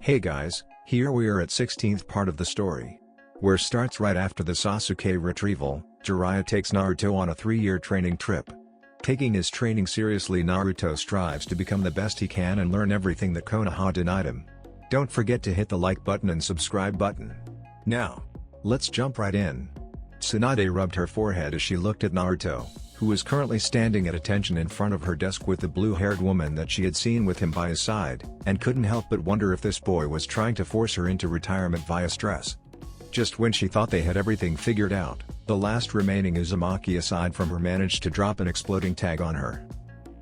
Hey guys, here we are at 16th part of the story. Where starts right after the Sasuke retrieval, Jiraiya takes Naruto on a 3-year training trip. Taking his training seriously, Naruto strives to become the best he can and learn everything that Konoha denied him. Don't forget to hit the like button and subscribe button. Now, let's jump right in. Tsunade rubbed her forehead as she looked at Naruto, who was currently standing at attention in front of her desk with the blue-haired woman that she had seen with him by his side, and couldn't help but wonder if this boy was trying to force her into retirement via stress. Just when she thought they had everything figured out, the last remaining Uzumaki aside from her managed to drop an exploding tag on her.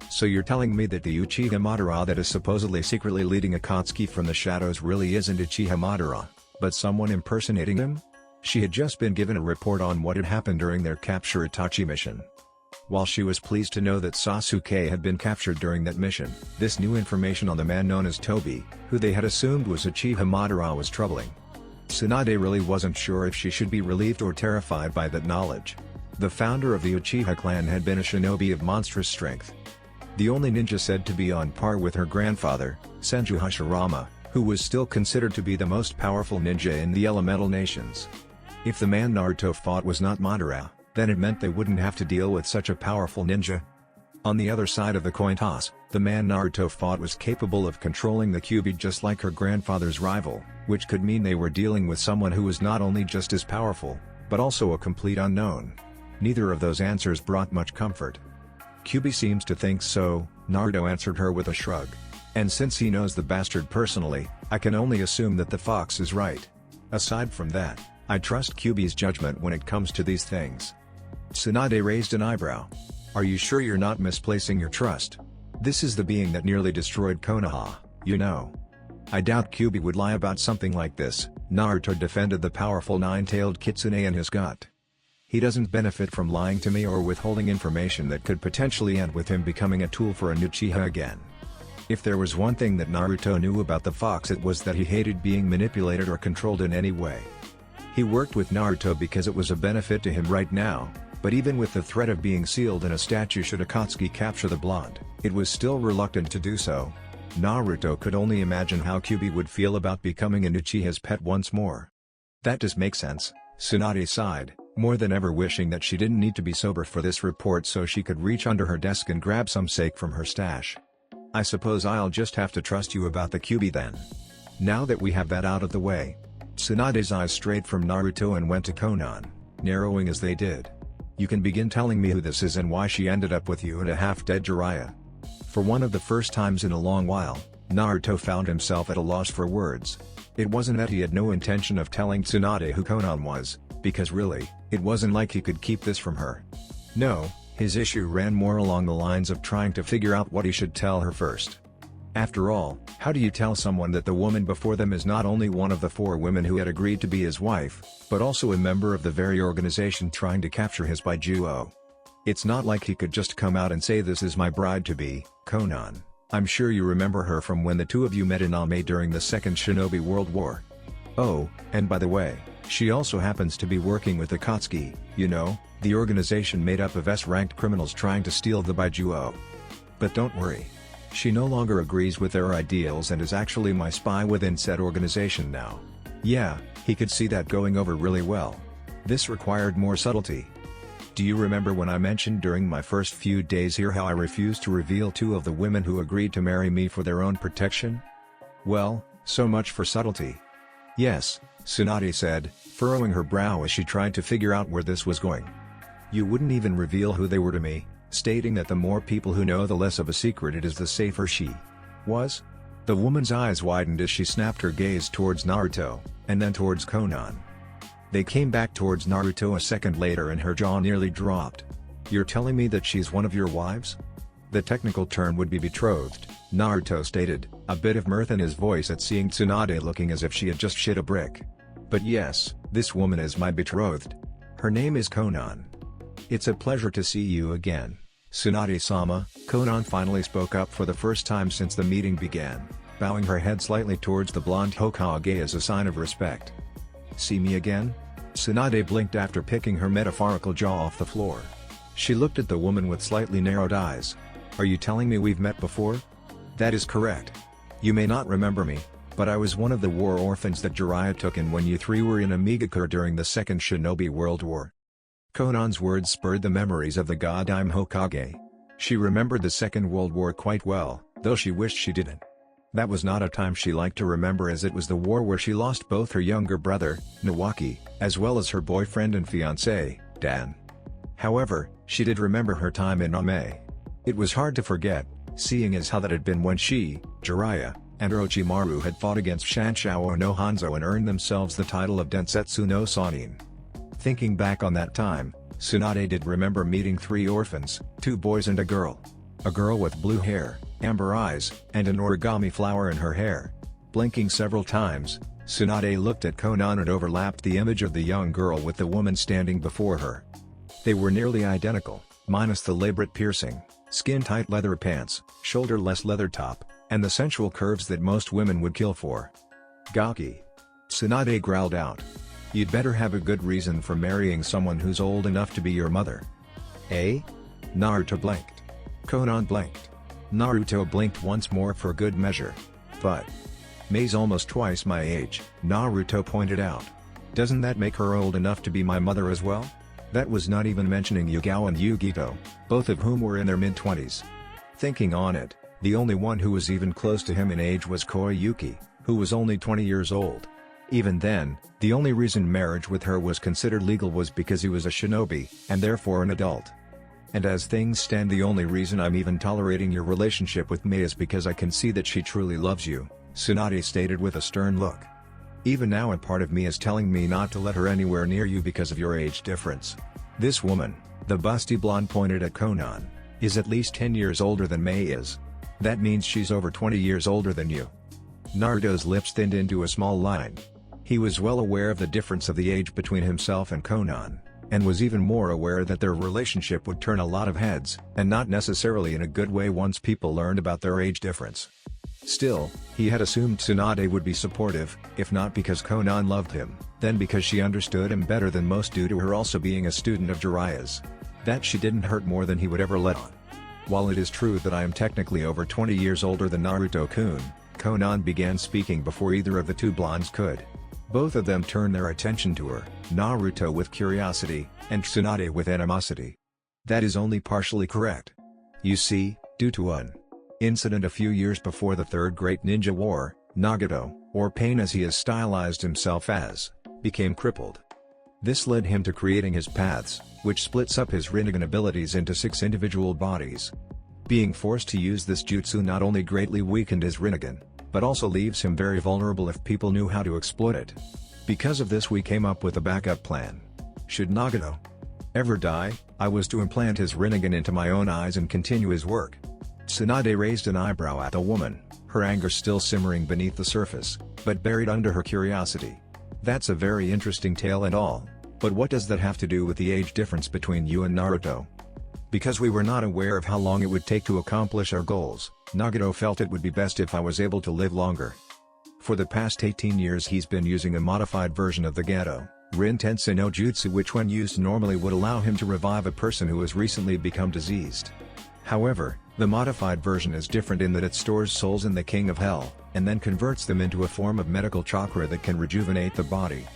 So you're telling me that the Uchiha Madara that is supposedly secretly leading Akatsuki from the shadows really isn't Uchiha Madara, but someone impersonating him? She had just been given a report on what had happened during their capture Itachi mission. While she was pleased to know that Sasuke had been captured during that mission, this new information on the man known as Tobi, who they had assumed was Uchiha Madara, was troubling. Tsunade really wasn't sure if she should be relieved or terrified by that knowledge. The founder of the Uchiha clan had been a shinobi of monstrous strength. The only ninja said to be on par with her grandfather, Senju Hashirama, who was still considered to be the most powerful ninja in the elemental nations. If the man Naruto fought was not Madara, then it meant they wouldn't have to deal with such a powerful ninja. On the other side of the coin toss, the man Naruto fought was capable of controlling the Kyuubi just like her grandfather's rival, which could mean they were dealing with someone who was not only just as powerful, but also a complete unknown. Neither of those answers brought much comfort. Kyuubi seems to think so, Naruto answered her with a shrug. And since he knows the bastard personally, I can only assume that the fox is right. Aside from that, I trust Kyuubi's judgment when it comes to these things. Tsunade raised an eyebrow. Are you sure you're not misplacing your trust? This is the being that nearly destroyed Konoha, you know. I doubt Kyuubi would lie about something like this, Naruto defended the powerful nine-tailed kitsune in his gut. He doesn't benefit from lying to me or withholding information that could potentially end with him becoming a tool for an Uchiha again. If there was one thing that Naruto knew about the fox, it was that he hated being manipulated or controlled in any way. He worked with Naruto because it was a benefit to him right now, but even with the threat of being sealed in a statue should Akatsuki capture the blonde, it was still reluctant to do so. Naruto could only imagine how Kyuubi would feel about becoming an Uchiha's pet once more. That does make sense, Tsunade sighed, more than ever wishing that she didn't need to be sober for this report so she could reach under her desk and grab some sake from her stash. I suppose I'll just have to trust you about the Kyuubi then. Now that we have that out of the way. Tsunade's eyes strayed from Naruto and went to Konan, narrowing as they did. You can begin telling me who this is and why she ended up with you and a half-dead Jiraiya. For one of the first times in a long while, Naruto found himself at a loss for words. It wasn't that he had no intention of telling Tsunade who Konan was, because really, it wasn't like he could keep this from her. No, his issue ran more along the lines of trying to figure out what he should tell her first. After all, how do you tell someone that the woman before them is not only one of the 4 women who had agreed to be his wife, but also a member of the very organization trying to capture his Baijuo? It's not like he could just come out and say, "This is my bride-to-be, Konan. I'm sure you remember her from when the two of you met in Ame during the Second Shinobi World War. Oh, and by the way, she also happens to be working with Akatsuki, you know, the organization made up of S-ranked criminals trying to steal the Baijuo. But don't worry. She no longer agrees with their ideals and is actually my spy within said organization now." Yeah, he could see that going over really well. This required more subtlety. Do you remember when I mentioned during my first few days here how I refused to reveal 2 of the women who agreed to marry me for their own protection? Well, so much for subtlety. Yes, Tsunade said, furrowing her brow as she tried to figure out where this was going. You wouldn't even reveal who they were to me, stating that the more people who know the less of a secret it is the safer she was? The woman's eyes widened as she snapped her gaze towards Naruto, and then towards Konan. They came back towards Naruto a second later and her jaw nearly dropped. You're telling me that she's one of your wives? The technical term would be betrothed, Naruto stated, a bit of mirth in his voice at seeing Tsunade looking as if she had just shit a brick. But yes, this woman is my betrothed. Her name is Konan. It's a pleasure to see you again, Tsunade-sama. Konan finally spoke up for the first time since the meeting began, bowing her head slightly towards the blonde Hokage as a sign of respect. See me again? Tsunade blinked after picking her metaphorical jaw off the floor. She looked at the woman with slightly narrowed eyes. Are you telling me we've met before? That is correct. You may not remember me, But I was one of the war orphans that Jiraiya took in when you three were in Namikaze during the Second Shinobi World War. Konan's words spurred the memories of the goddamn Hokage. She remembered the Second World War quite well, though she wished she didn't. That was not a time she liked to remember, as it was the war where she lost both her younger brother, Nawaki, as well as her boyfriend and fiancé, Dan. However, she did remember her time in Name. It was hard to forget, seeing as how that had been when she, Jiraiya, and Orochimaru had fought against Shanshao no Hanzo and earned themselves the title of Densetsu no Sannin. Thinking back on that time, Tsunade did remember meeting 3 orphans, 2 boys and a girl. A girl with blue hair, amber eyes, and an origami flower in her hair. Blinking several times, Tsunade looked at Konan and overlapped the image of the young girl with the woman standing before her. They were nearly identical, minus the labret piercing, skin-tight leather pants, shoulder-less leather top, and the sensual curves that most women would kill for. Gaki. Tsunade growled out. You'd better have a good reason for marrying someone who's old enough to be your mother. Eh? Naruto blinked. Konan blinked. Naruto blinked once more for good measure. But Mei's almost twice my age, Naruto pointed out. Doesn't that make her old enough to be my mother as well? That was not even mentioning Yugao and Yugito, both of whom were in their mid-20s. Thinking on it, the only one who was even close to him in age was Koyuki, who was only 20 years old. Even then, the only reason marriage with her was considered legal was because he was a shinobi, and therefore an adult. And as things stand, the only reason I'm even tolerating your relationship with Mei is because I can see that she truly loves you, Tsunade stated with a stern look. Even now a part of me is telling me not to let her anywhere near you because of your age difference. This woman, the busty blonde pointed at Konan, is at least 10 years older than Mei is. That means she's over 20 years older than you. Naruto's lips thinned into a small line. He was well aware of the difference of the age between himself and Konan, and was even more aware that their relationship would turn a lot of heads, and not necessarily in a good way once people learned about their age difference. Still, he had assumed Tsunade would be supportive, if not because Konan loved him, then because she understood him better than most due to her also being a student of Jiraiya's. That she didn't hurt more than he would ever let on. While it is true that I am technically over 20 years older than Naruto-kun, Konan began speaking before either of the 2 blondes could. Both of them turned their attention to her, Naruto with curiosity, and Tsunade with animosity. That is only partially correct. You see, due to an incident a few years before the Third Great Ninja War, Nagato, or Pain as he has stylized himself as, became crippled. This led him to creating his paths, which splits up his Rinnegan abilities into 6 individual bodies. Being forced to use this jutsu not only greatly weakened his Rinnegan, but also leaves him very vulnerable if people knew how to exploit it. Because of this we came up with a backup plan. Should Nagato ever die, I was to implant his Rinnegan into my own eyes and continue his work. Tsunade raised an eyebrow at the woman, her anger still simmering beneath the surface, but buried under her curiosity. That's a very interesting tale and all, but what does that have to do with the age difference between you and Naruto? Because we were not aware of how long it would take to accomplish our goals, Nagato felt it would be best if I was able to live longer. For the past 18 years he's been using a modified version of the Gato, Rin-Tensei no Jutsu, which when used normally would allow him to revive a person who has recently become diseased. However, the modified version is different in that it stores souls in the King of Hell, and then converts them into a form of medical chakra that can rejuvenate the body.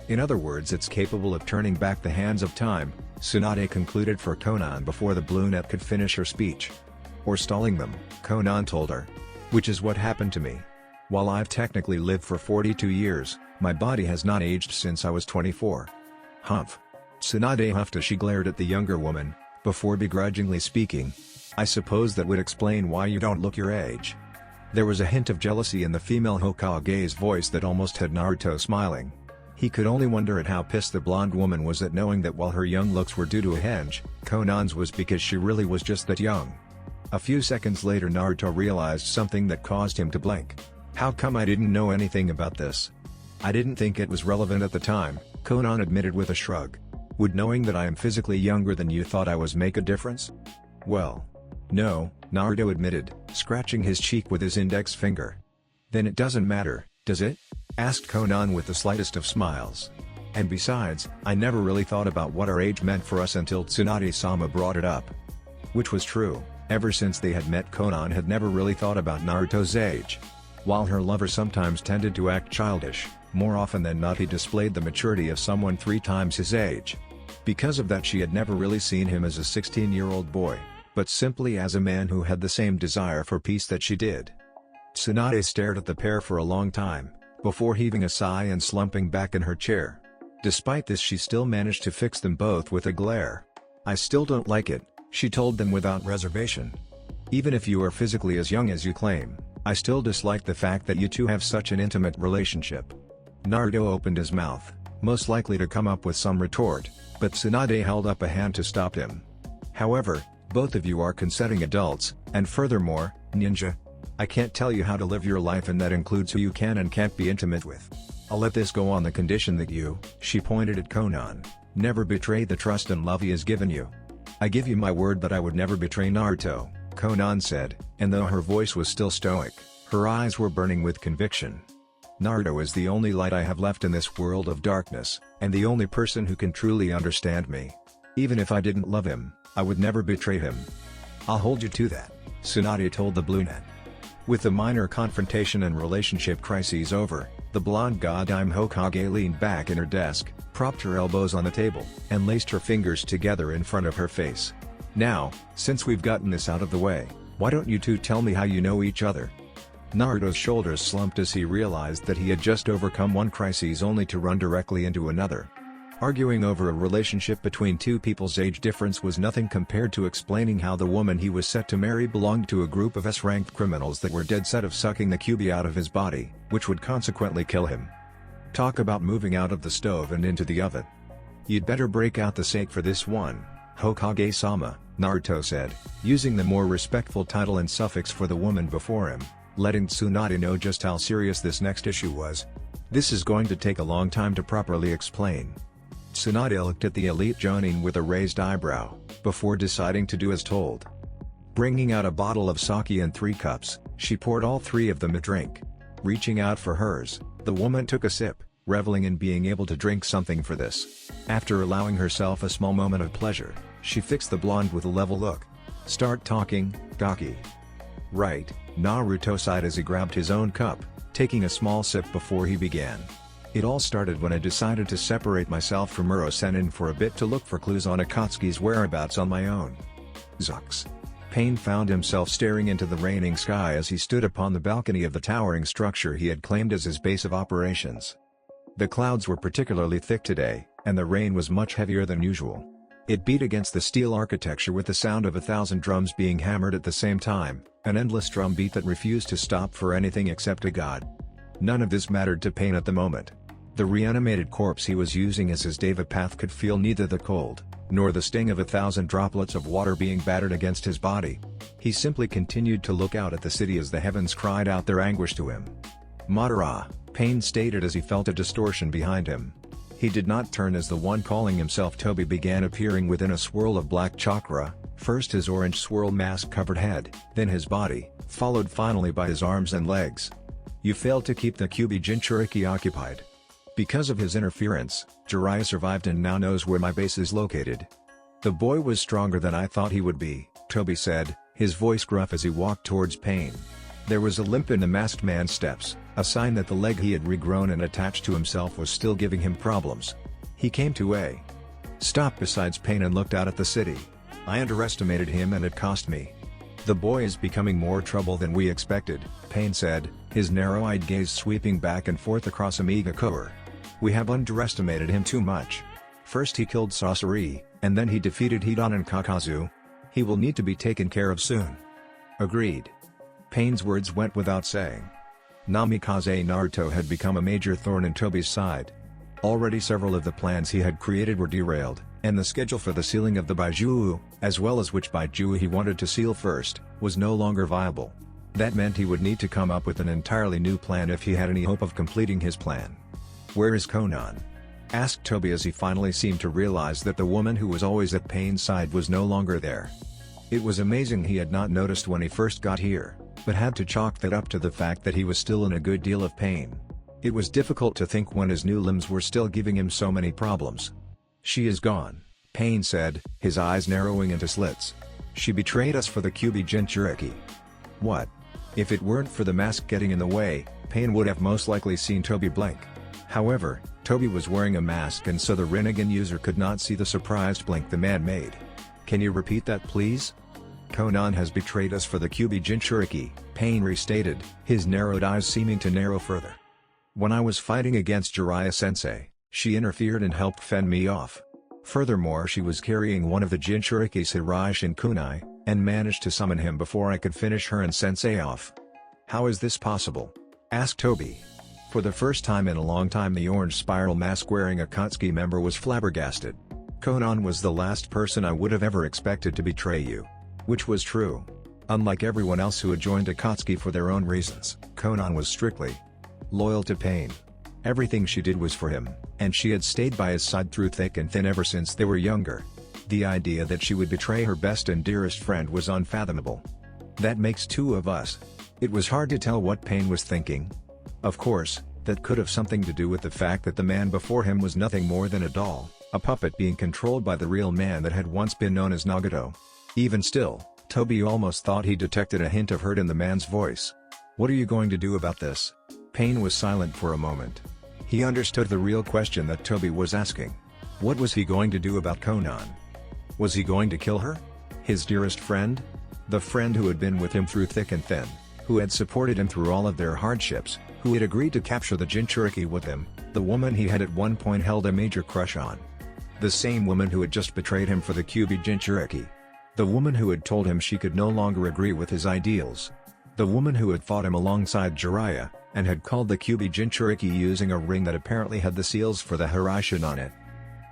In other words, it's capable of turning back the hands of time, Tsunade concluded for Konan before the brunette could finish her speech. Or stalling them, Konan told her. Which is what happened to me. While I've technically lived for 42 years, my body has not aged since I was 24. Humph. Tsunade huffed as she glared at the younger woman, before begrudgingly speaking. I suppose that would explain why you don't look your age. There was a hint of jealousy in the female Hokage's voice that almost had Naruto smiling. He could only wonder at how pissed the blonde woman was at knowing that while her young looks were due to a henge, Konan's was because she really was just that young. A few seconds later Naruto realized something that caused him to blink. How come I didn't know anything about this? I didn't think it was relevant at the time, Konan admitted with a shrug. Would knowing that I am physically younger than you thought I was make a difference? Well, no, Naruto admitted, scratching his cheek with his index finger. Then it doesn't matter, does it? Asked Konan with the slightest of smiles. And besides, I never really thought about what our age meant for us until Tsunade-sama brought it up. Which was true, ever since they had met Konan had never really thought about Naruto's age. While her lover sometimes tended to act childish, more often than not he displayed the maturity of someone 3 times his age. Because of that she had never really seen him as a 16-year-old boy, but simply as a man who had the same desire for peace that she did. Tsunade stared at the pair for a long time, before heaving a sigh and slumping back in her chair. Despite this she still managed to fix them both with a glare. "I still don't like it," she told them without reservation. "Even if you are physically as young as you claim, I still dislike the fact that you two have such an intimate relationship." Naruto opened his mouth, most likely to come up with some retort, but Tsunade held up a hand to stop him. "However, both of you are consenting adults, and furthermore, ninja, I can't tell you how to live your life, and that includes who you can and can't be intimate with. I'll let this go on the condition that you," she pointed at Konan, "never betray the trust and love he has given you." "I give you my word that I would never betray Naruto," Konan said, and though her voice was still stoic, her eyes were burning with conviction. "Naruto is the only light I have left in this world of darkness, and the only person who can truly understand me. Even if I didn't love him, I would never betray him." "I'll hold you to that," Tsunade told the Blue Net. With the minor confrontation and relationship crises over, the blonde goddamn Hokage leaned back in her desk, propped her elbows on the table, and laced her fingers together in front of her face. "Now, since we've gotten this out of the way, why don't you two tell me how you know each other?" Naruto's shoulders slumped as he realized that he had just overcome one crisis only to run directly into another. Arguing over a relationship between two people's age difference was nothing compared to explaining how the woman he was set to marry belonged to a group of S-ranked criminals that were dead set of sucking the Kyuubi out of his body, which would consequently kill him. Talk about moving out of the stove and into the oven. "You'd better break out the sake for this one, Hokage-sama," Naruto said, using the more respectful title and suffix for the woman before him, letting Tsunade know just how serious this next issue was. "This is going to take a long time to properly explain." Tsunade looked at the elite jonin with a raised eyebrow, before deciding to do as told. Bringing out a bottle of sake and 3 cups, she poured all 3 of them a drink. Reaching out for hers, the woman took a sip, reveling in being able to drink something for this. After allowing herself a small moment of pleasure, she fixed the blonde with a level look. "Start talking, Gaki." "Right," Naruto sighed as he grabbed his own cup, taking a small sip before he began. "It all started when I decided to separate myself from Uro-sennin for a bit to look for clues on Akatsuki's whereabouts on my own." Zucks. Pain found himself staring into the raining sky as he stood upon the balcony of the towering structure he had claimed as his base of operations. The clouds were particularly thick today, and the rain was much heavier than usual. It beat against the steel architecture with the sound of 1,000 drums being hammered at the same time, an endless drum beat that refused to stop for anything except a god. None of this mattered to Pain at the moment. The reanimated corpse he was using as his Deva path could feel neither the cold, nor the sting of 1,000 droplets of water being battered against his body. He simply continued to look out at the city as the heavens cried out their anguish to him. "Madara," Pain stated as he felt a distortion behind him. He did not turn as the one calling himself Toby began appearing within a swirl of black chakra, first his orange swirl mask-covered head, then his body, followed finally by his arms and legs. "You failed to keep the Kyuubi Jinchuriki occupied. Because of his interference, Jiraiya survived and now knows where my base is located." "The boy was stronger than I thought he would be," Toby said, his voice gruff as he walked towards Pain. There was a limp in the masked man's steps, a sign that the leg he had regrown and attached to himself was still giving him problems. He came to a stop beside Pain and looked out at the city. "I underestimated him and it cost me." "The boy is becoming more trouble than we expected," Pain said, his narrow-eyed gaze sweeping back and forth across Amiga-core. "We have underestimated him too much. First he killed Sasori, and then he defeated Hidan and Kakazu. He will need to be taken care of soon." "Agreed." Pain's words went without saying. Namikaze Naruto had become a major thorn in Toby's side. Already several of the plans he had created were derailed, and the schedule for the sealing of the Baiju, as well as which Baiju he wanted to seal first, was no longer viable. That meant he would need to come up with an entirely new plan if he had any hope of completing his plan. "Where is Konan?" asked Toby as he finally seemed to realize that the woman who was always at Pain's side was no longer there. It was amazing he had not noticed when he first got here, but had to chalk that up to the fact that he was still in a good deal of pain. It was difficult to think when his new limbs were still giving him so many problems. "She is gone," Pain said, his eyes narrowing into slits. "She betrayed us for the Kyuubi Jinchuriki." "What? If it weren't for the mask getting in the way, Pain would have most likely seen Toby blink. However, Toby was wearing a mask and so the Rinnegan user could not see the surprised blink the man made. "Can you repeat that please?" "Konan has betrayed us for the Kyuubi Jinchuriki," Pain restated, his narrowed eyes seeming to narrow further. "When I was fighting against Jiraiya-sensei, she interfered and helped fend me off. Furthermore, she was carrying one of the Jinchuriki's Hiraishin kunai, and managed to summon him before I could finish her and sensei off." "How is this possible?" asked Toby. For the first time in a long time the orange spiral mask-wearing Akatsuki member was flabbergasted. "Konan was the last person I would have ever expected to betray you." Which was true. Unlike everyone else who had joined Akatsuki for their own reasons, Konan was strictly loyal to Pain. Everything she did was for him, and she had stayed by his side through thick and thin ever since they were younger. The idea that she would betray her best and dearest friend was unfathomable. "That makes two of us." It was hard to tell what Pain was thinking. Of course, that could have something to do with the fact that the man before him was nothing more than a doll, a puppet being controlled by the real man that had once been known as Nagato. Even still, Toby almost thought he detected a hint of hurt in the man's voice. "What are you going to do about this?" Pain was silent for a moment. He understood the real question that Toby was asking. What was he going to do about Konan? Was he going to kill her? His dearest friend? The friend who had been with him through thick and thin, who had supported him through all of their hardships, who had agreed to capture the Jinchuriki with him, the woman he had at one point held a major crush on. The same woman who had just betrayed him for the Kyuubi Jinchuriki. The woman who had told him she could no longer agree with his ideals. The woman who had fought him alongside Jiraiya, and had called the Kyuubi Jinchuriki using a ring that apparently had the seals for the Hiraishin on it.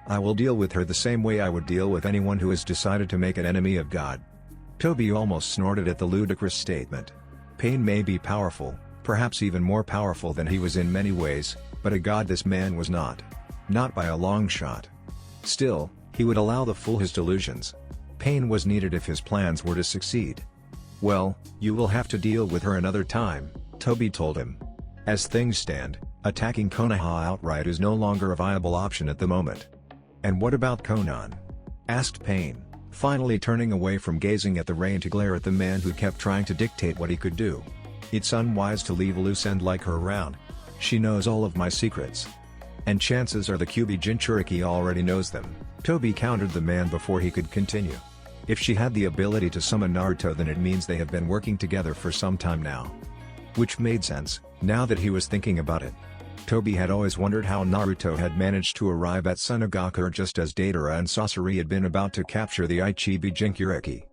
"I will deal with her the same way I would deal with anyone who has decided to make an enemy of God." Toby almost snorted at the ludicrous statement. Pain may be powerful, perhaps even more powerful than he was in many ways, but a god this man was not. Not by a long shot. Still, he would allow the fool his delusions. Pain was needed if his plans were to succeed. "Well, you will have to deal with her another time," Toby told him. "As things stand, attacking Konoha outright is no longer a viable option at the moment." "And what about Konan?" asked Pain, finally turning away from gazing at the rain to glare at the man who kept trying to dictate what he could do. "It's unwise to leave a loose end like her around. She knows all of my secrets. And chances are the Kyuubi Jinchuriki already knows them," Toby countered the man before he could continue. "If she had the ability to summon Naruto, then it means they have been working together for some time now." Which made sense, now that he was thinking about it. Toby had always wondered how Naruto had managed to arrive at Sunagakure just as Deidara and Sasori had been about to capture the Ichibi Jinchuriki.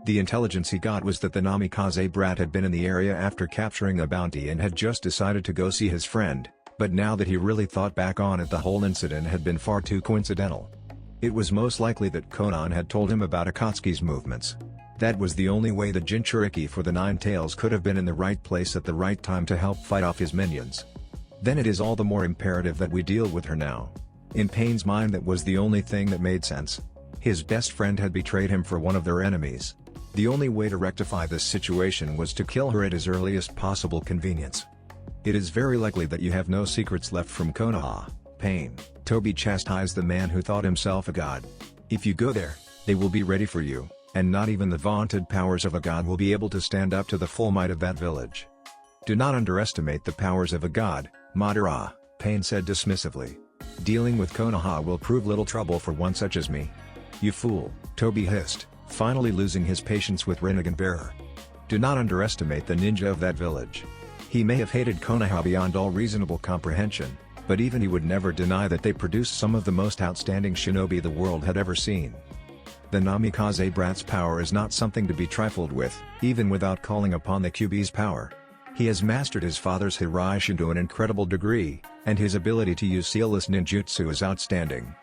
The intelligence he got was that the Namikaze brat had been in the area after capturing a bounty and had just decided to go see his friend, but now that he really thought back on it, the whole incident had been far too coincidental. It was most likely that Konan had told him about Akatsuki's movements. That was the only way the Jinchuriki for the Nine Tails could have been in the right place at the right time to help fight off his minions. "Then it is all the more imperative that we deal with her now." In Pain's mind, that was the only thing that made sense. His best friend had betrayed him for one of their enemies. The only way to rectify this situation was to kill her at his earliest possible convenience. "It is very likely that you have no secrets left from Konoha, Pain," Toby chastised the man who thought himself a god. "If you go there, they will be ready for you, and not even the vaunted powers of a god will be able to stand up to the full might of that village." "Do not underestimate the powers of a god, Madara," Pain said dismissively. "Dealing with Konoha will prove little trouble for one such as me." "You fool," Toby hissed, finally losing his patience with Rinnegan Bearer. "Do not underestimate the ninja of that village. He may have hated Konoha beyond all reasonable comprehension, but even he would never deny that they produced some of the most outstanding shinobi the world had ever seen. The Namikaze brat's power is not something to be trifled with, even without calling upon the Kyuubi's power. He has mastered his father's Hiraishin to an incredible degree, and his ability to use sealless ninjutsu is outstanding.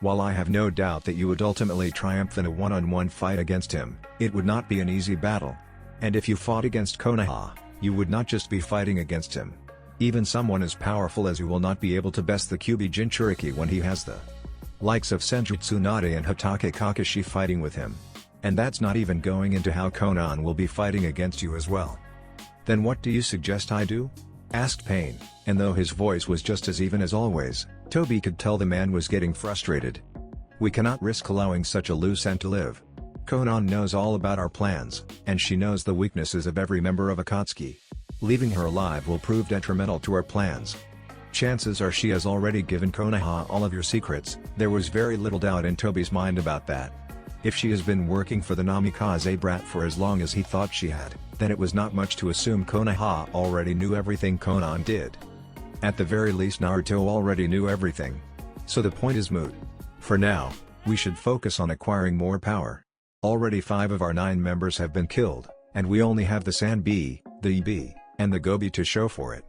While I have no doubt that you would ultimately triumph in a one-on-one fight against him, it would not be an easy battle. And if you fought against Konoha, you would not just be fighting against him. Even someone as powerful as you will not be able to best the Kyuubi Jinchuriki when he has the likes of Senjutsu Tsunade and Hatake Kakashi fighting with him. And that's not even going into how Konan will be fighting against you as well." "Then what do you suggest I do?" asked Pain, and though his voice was just as even as always, Toby could tell the man was getting frustrated. "We cannot risk allowing such a loose end to live. Konan knows all about our plans, and she knows the weaknesses of every member of Akatsuki. Leaving her alive will prove detrimental to our plans. Chances are she has already given Konoha all of your secrets. There was very little doubt in Tobi's mind about that. If she has been working for the Namikaze brat for as long as he thought she had, then it was not much to assume Konoha already knew everything Konan did. At the very least Naruto already knew everything. So the point is moot. For now, we should focus on acquiring more power. Already 5 of our 9 members have been killed, and we only have the Sanbi, the Ibi, and the Gobi to show for it.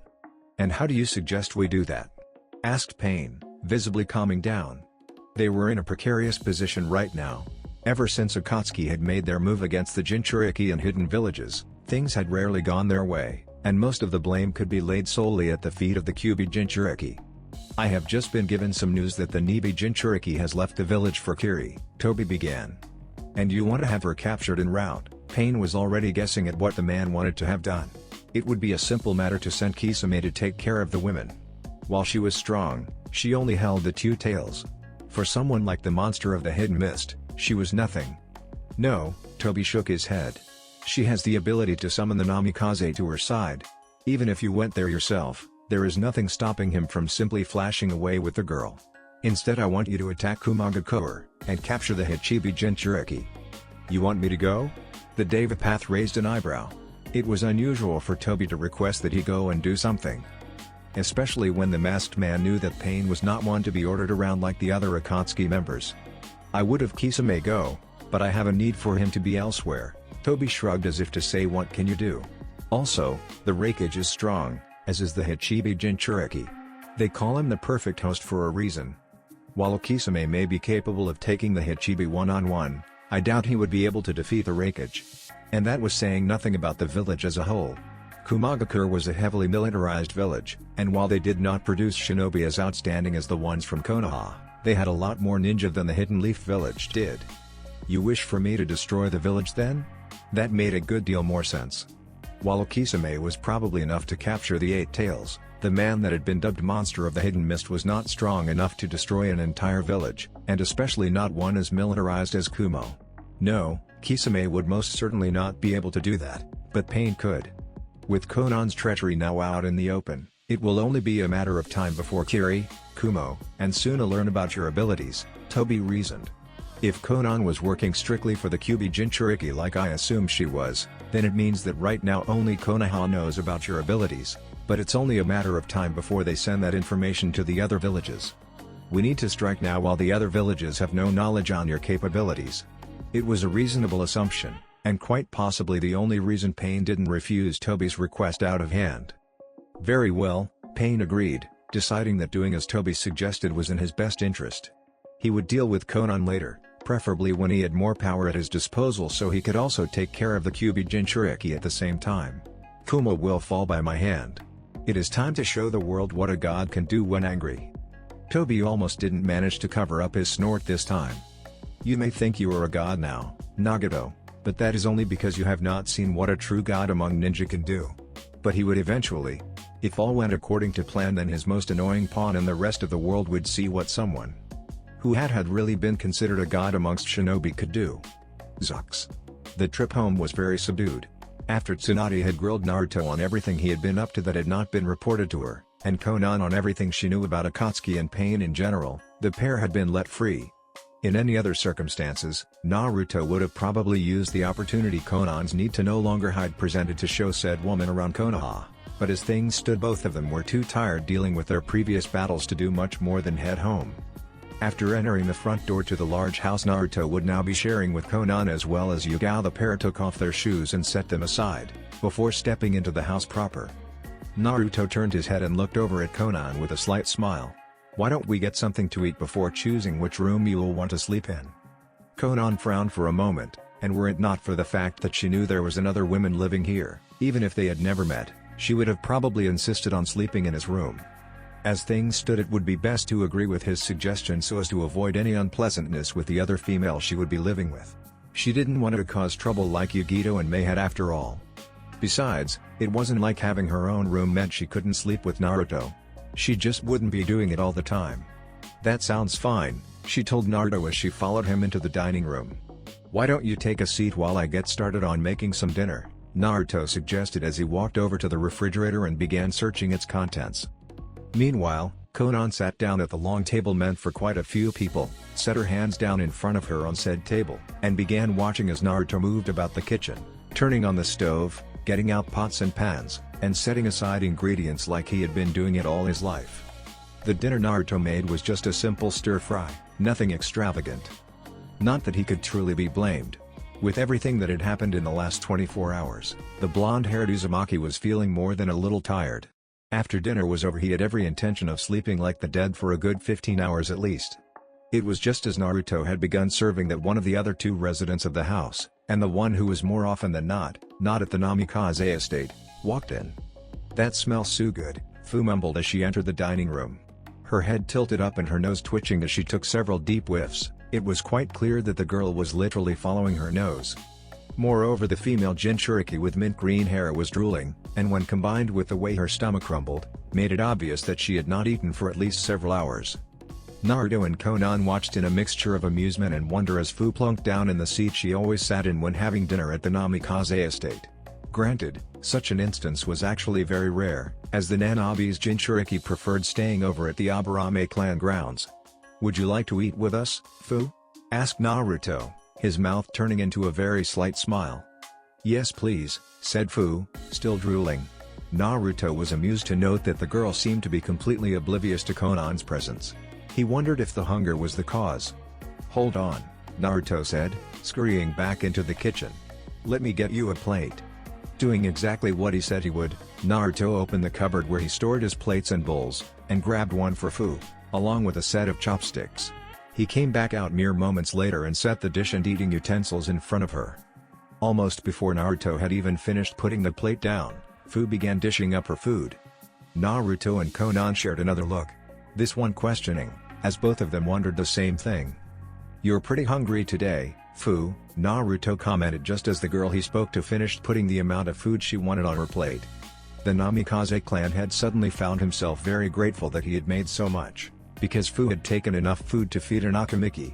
And how do you suggest we do that? Asked Pain, visibly calming down. They were in a precarious position right now. Ever since Akatsuki had made their move against the Jinchuriki and hidden villages, things had rarely gone their way, and most of the blame could be laid solely at the feet of the Kyubi Jinchuriki. I have just been given some news that the Nibi Jinchuriki has left the village for Kiri, Tobi began. And you want to have her captured en route? Pain was already guessing at what the man wanted to have done. It would be a simple matter to send Kisame to take care of the women. While she was strong, she only held the 2 tails. For someone like the monster of the hidden mist, she was nothing. No, Tobi shook his head. She has the ability to summon the Namikaze to her side. Even if you went there yourself, there is nothing stopping him from simply flashing away with the girl. Instead I want you to attack Kumagakoer, and capture the Hichibi Jinchuriki. You want me to go? The Devapath raised an eyebrow. It was unusual for Tobi to request that he go and do something. Especially when the masked man knew that Pain was not one to be ordered around like the other Akatsuki members. I would have Kisame go, but I have a need for him to be elsewhere. Tobi shrugged as if to say what can you do. Also, the Raikage is strong, as is the Hichibi Jinchuriki. They call him the perfect host for a reason. While Kisame may be capable of taking the Hichibi one-on-one, I doubt he would be able to defeat the Raikage. And that was saying nothing about the village as a whole. Kumagakoer was a heavily militarized village, and while they did not produce shinobi as outstanding as the ones from Konoha, they had a lot more ninja than the Hidden Leaf village did. You wish for me to destroy the village then? That made a good deal more sense. While Kisame was probably enough to capture the 8 tails, the man that had been dubbed Monster of the Hidden Mist was not strong enough to destroy an entire village, and especially not one as militarized as Kumo. No, Kisame would most certainly not be able to do that, but Pain could. With Konan's treachery now out in the open, it will only be a matter of time before Kiri, Kumo, and Suna learn about your abilities, Tobi reasoned. If Konan was working strictly for the Kyubi Jinchuriki like I assume she was, then it means that right now only Konoha knows about your abilities, but it's only a matter of time before they send that information to the other villages. We need to strike now while the other villages have no knowledge on your capabilities. It was a reasonable assumption, and quite possibly the only reason Pain didn't refuse Tobi's request out of hand. Very well, Pain agreed, deciding that doing as Tobi suggested was in his best interest. He would deal with Konan later, preferably when he had more power at his disposal so he could also take care of the Kyubi Jinchuriki at the same time. Kumo will fall by my hand. It is time to show the world what a god can do when angry. Tobi almost didn't manage to cover up his snort this time. You may think you are a god now, Nagato, but that is only because you have not seen what a true god among ninja can do. But he would eventually. If all went according to plan, then his most annoying pawn and the rest of the world would see what someone who had really been considered a god amongst shinobi could do. Zux. The trip home was very subdued. After Tsunade had grilled Naruto on everything he had been up to that had not been reported to her, and Konan on everything she knew about Akatsuki and Pain in general, the pair had been let free. In any other circumstances, Naruto would have probably used the opportunity Konan's need to no longer hide presented to show said woman around Konoha, but as things stood both of them were too tired dealing with their previous battles to do much more than head home. After entering the front door to the large house, Naruto would now be sharing with Konan as well as Yugao. The pair took off their shoes and set them aside, before stepping into the house proper. Naruto turned his head and looked over at Konan with a slight smile. Why don't we get something to eat before choosing which room you will want to sleep in? Konan frowned for a moment, and were it not for the fact that she knew there was another woman living here, even if they had never met, she would have probably insisted on sleeping in his room. As things stood, it would be best to agree with his suggestion so as to avoid any unpleasantness with the other female she would be living with. She didn't want to cause trouble like Yugito and Mei had after all. Besides, it wasn't like having her own room meant she couldn't sleep with Naruto. She just wouldn't be doing it all the time. That sounds fine, she told Naruto as she followed him into the dining room. "Why don't you take a seat while I get started on making some dinner?" Naruto suggested as he walked over to the refrigerator and began searching its contents. Meanwhile, Konan sat down at the long table meant for quite a few people, set her hands down in front of her on said table, and began watching as Naruto moved about the kitchen, turning on the stove, getting out pots and pans, and setting aside ingredients like he had been doing it all his life. The dinner Naruto made was just a simple stir-fry, nothing extravagant. Not that he could truly be blamed. With everything that had happened in the last 24 hours, the blonde-haired Uzumaki was feeling more than a little tired. After dinner was over, he had every intention of sleeping like the dead for a good 15 hours at least. It was just as Naruto had begun serving that one of the other two residents of the house, and the one who was more often than not at the Namikaze estate, walked in. "That smells so good," Fu mumbled as she entered the dining room. Her head tilted up and her nose twitching as she took several deep whiffs. It was quite clear that the girl was literally following her nose. Moreover, the female Jinchuriki with mint green hair was drooling, and when combined with the way her stomach rumbled, made it obvious that she had not eaten for at least several hours. Naruto and Konan watched in a mixture of amusement and wonder as Fu plunked down in the seat she always sat in when having dinner at the Namikaze estate. Granted, such an instance was actually very rare, as the Nanabi's Jinchuriki preferred staying over at the Aburame clan grounds. "Would you like to eat with us, Fu?" asked Naruto, his mouth turning into a very slight smile. "Yes please," said Fu, still drooling. Naruto was amused to note that the girl seemed to be completely oblivious to Konan's presence. He wondered if the hunger was the cause. "Hold on," Naruto said, scurrying back into the kitchen. "Let me get you a plate." Doing exactly what he said he would, Naruto opened the cupboard where he stored his plates and bowls, and grabbed one for Fu, along with a set of chopsticks. He came back out mere moments later and set the dish and eating utensils in front of her. Almost before Naruto had even finished putting the plate down, Fu began dishing up her food. Naruto and Konan shared another look. This one questioning, as both of them wondered the same thing. "You're pretty hungry today, Fu," Naruto commented just as the girl he spoke to finished putting the amount of food she wanted on her plate. The Namikaze clan had suddenly found himself very grateful that he had made so much, because Fu had taken enough food to feed an Akamiki.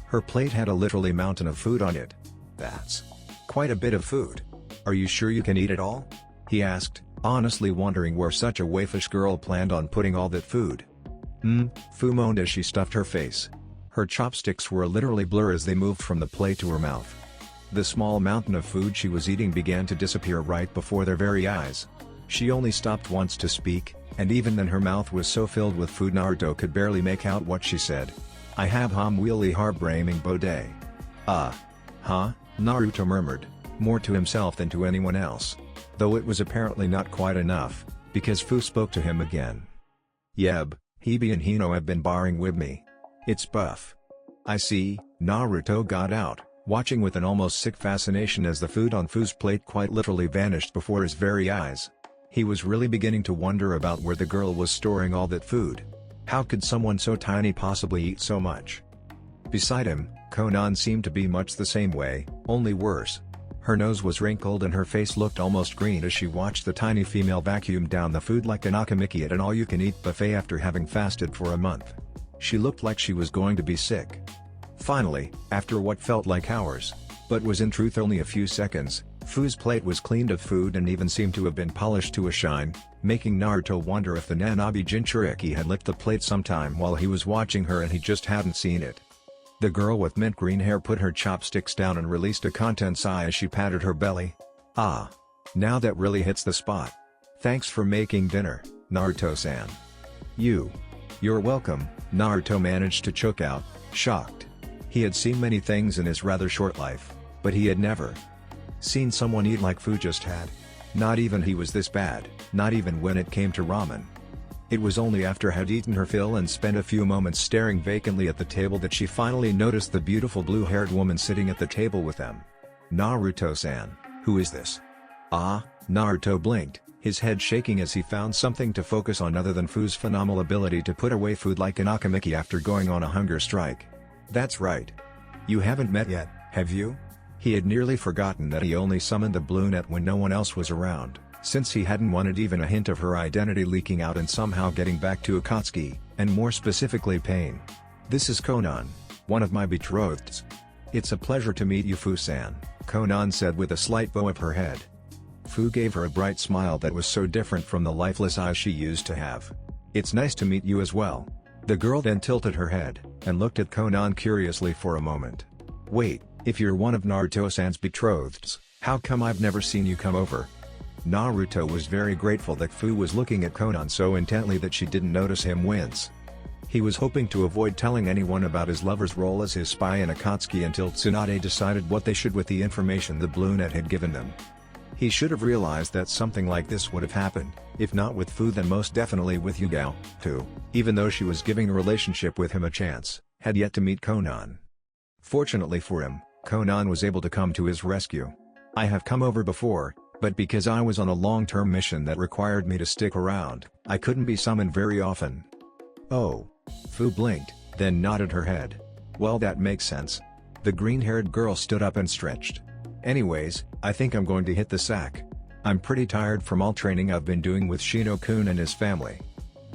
Her plate had a literally mountain of food on it. "That's quite a bit of food. Are you sure you can eat it all?" he asked, honestly wondering where such a waifish girl planned on putting all that food. Fu moaned as she stuffed her face. Her chopsticks were a literally blur as they moved from the plate to her mouth. The small mountain of food she was eating began to disappear right before their very eyes. She only stopped once to speak, and even then her mouth was so filled with food Naruto could barely make out what she said. "I have really heartbreaking bode." Huh? Naruto murmured, more to himself than to anyone else. Though it was apparently not quite enough, because Fu spoke to him again. "Yeb, Hebe and Hino have been barring with me. It's buff." "I see," Naruto got out, watching with an almost sick fascination as the food on Fu's plate quite literally vanished before his very eyes. He was really beginning to wonder about where the girl was storing all that food. How could someone so tiny possibly eat so much? Beside him, Konan seemed to be much the same way, only worse. Her nose was wrinkled and her face looked almost green as she watched the tiny female vacuum down the food like an Akamiki at an all-you-can-eat buffet after having fasted for a month. She looked like she was going to be sick. Finally, after what felt like hours, but was in truth only a few seconds, Fu's plate was cleaned of food and even seemed to have been polished to a shine, making Naruto wonder if the Nanabi Jinchuriki had licked the plate sometime while he was watching her and he just hadn't seen it. The girl with mint green hair put her chopsticks down and released a content sigh as she patted her belly. "Ah. Now that really hits the spot. Thanks for making dinner, Naruto-san." You're welcome," Naruto managed to choke out, shocked. He had seen many things in his rather short life, but he had never seen someone eat like Fu just had. Not even he was this bad, not even when it came to ramen. It was only after had eaten her fill and spent a few moments staring vacantly at the table that she finally noticed the beautiful blue-haired woman sitting at the table with them. "Naruto-san, who is this?" Naruto blinked, his head shaking as he found something to focus on other than Fu's phenomenal ability to put away food like an Akamiki after going on a hunger strike. "That's right. You haven't met yet, have you?" He had nearly forgotten that he only summoned the blue net when no one else was around, since he hadn't wanted even a hint of her identity leaking out and somehow getting back to Akatsuki, and more specifically Pain. "This is Konan, one of my betrotheds." "It's a pleasure to meet you, Fu-san," Konan said with a slight bow of her head. Fu gave her a bright smile that was so different from the lifeless eyes she used to have. "It's nice to meet you as well." The girl then tilted her head, and looked at Konan curiously for a moment. "Wait, if you're one of Naruto-san's betrotheds, how come I've never seen you come over?" Naruto was very grateful that Fu was looking at Konan so intently that she didn't notice him wince. He was hoping to avoid telling anyone about his lover's role as his spy in Akatsuki until Tsunade decided what they should with the information the Blue Net had given them. He should have realized that something like this would have happened, if not with Fu then most definitely with Yugao, who, even though she was giving a relationship with him a chance, had yet to meet Konan. Fortunately for him, Konan was able to come to his rescue. "I have come over before, but because I was on a long-term mission that required me to stick around, I couldn't be summoned very often." "Oh." Fu blinked, then nodded her head. "Well, that makes sense." The green-haired girl stood up and stretched. "Anyways, I think I'm going to hit the sack. I'm pretty tired from all training I've been doing with Shino-kun and his family."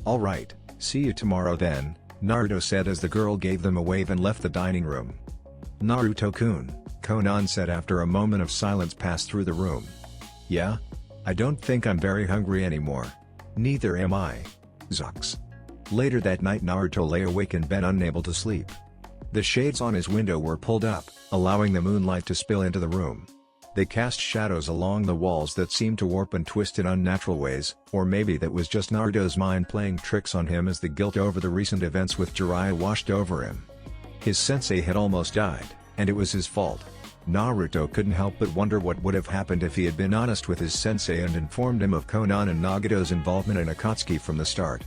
"Alright, see you tomorrow then," Naruto said as the girl gave them a wave and left the dining room. "Naruto-kun," Konan said after a moment of silence passed through the room. "Yeah? I don't think I'm very hungry anymore." "Neither am I." Zux. Later that night Naruto lay awake in bed unable to sleep. The shades on his window were pulled up, allowing the moonlight to spill into the room. They cast shadows along the walls that seemed to warp and twist in unnatural ways, or maybe that was just Naruto's mind playing tricks on him as the guilt over the recent events with Jiraiya washed over him. His sensei had almost died, and it was his fault. Naruto couldn't help but wonder what would have happened if he had been honest with his sensei and informed him of Konan and Nagato's involvement in Akatsuki from the start.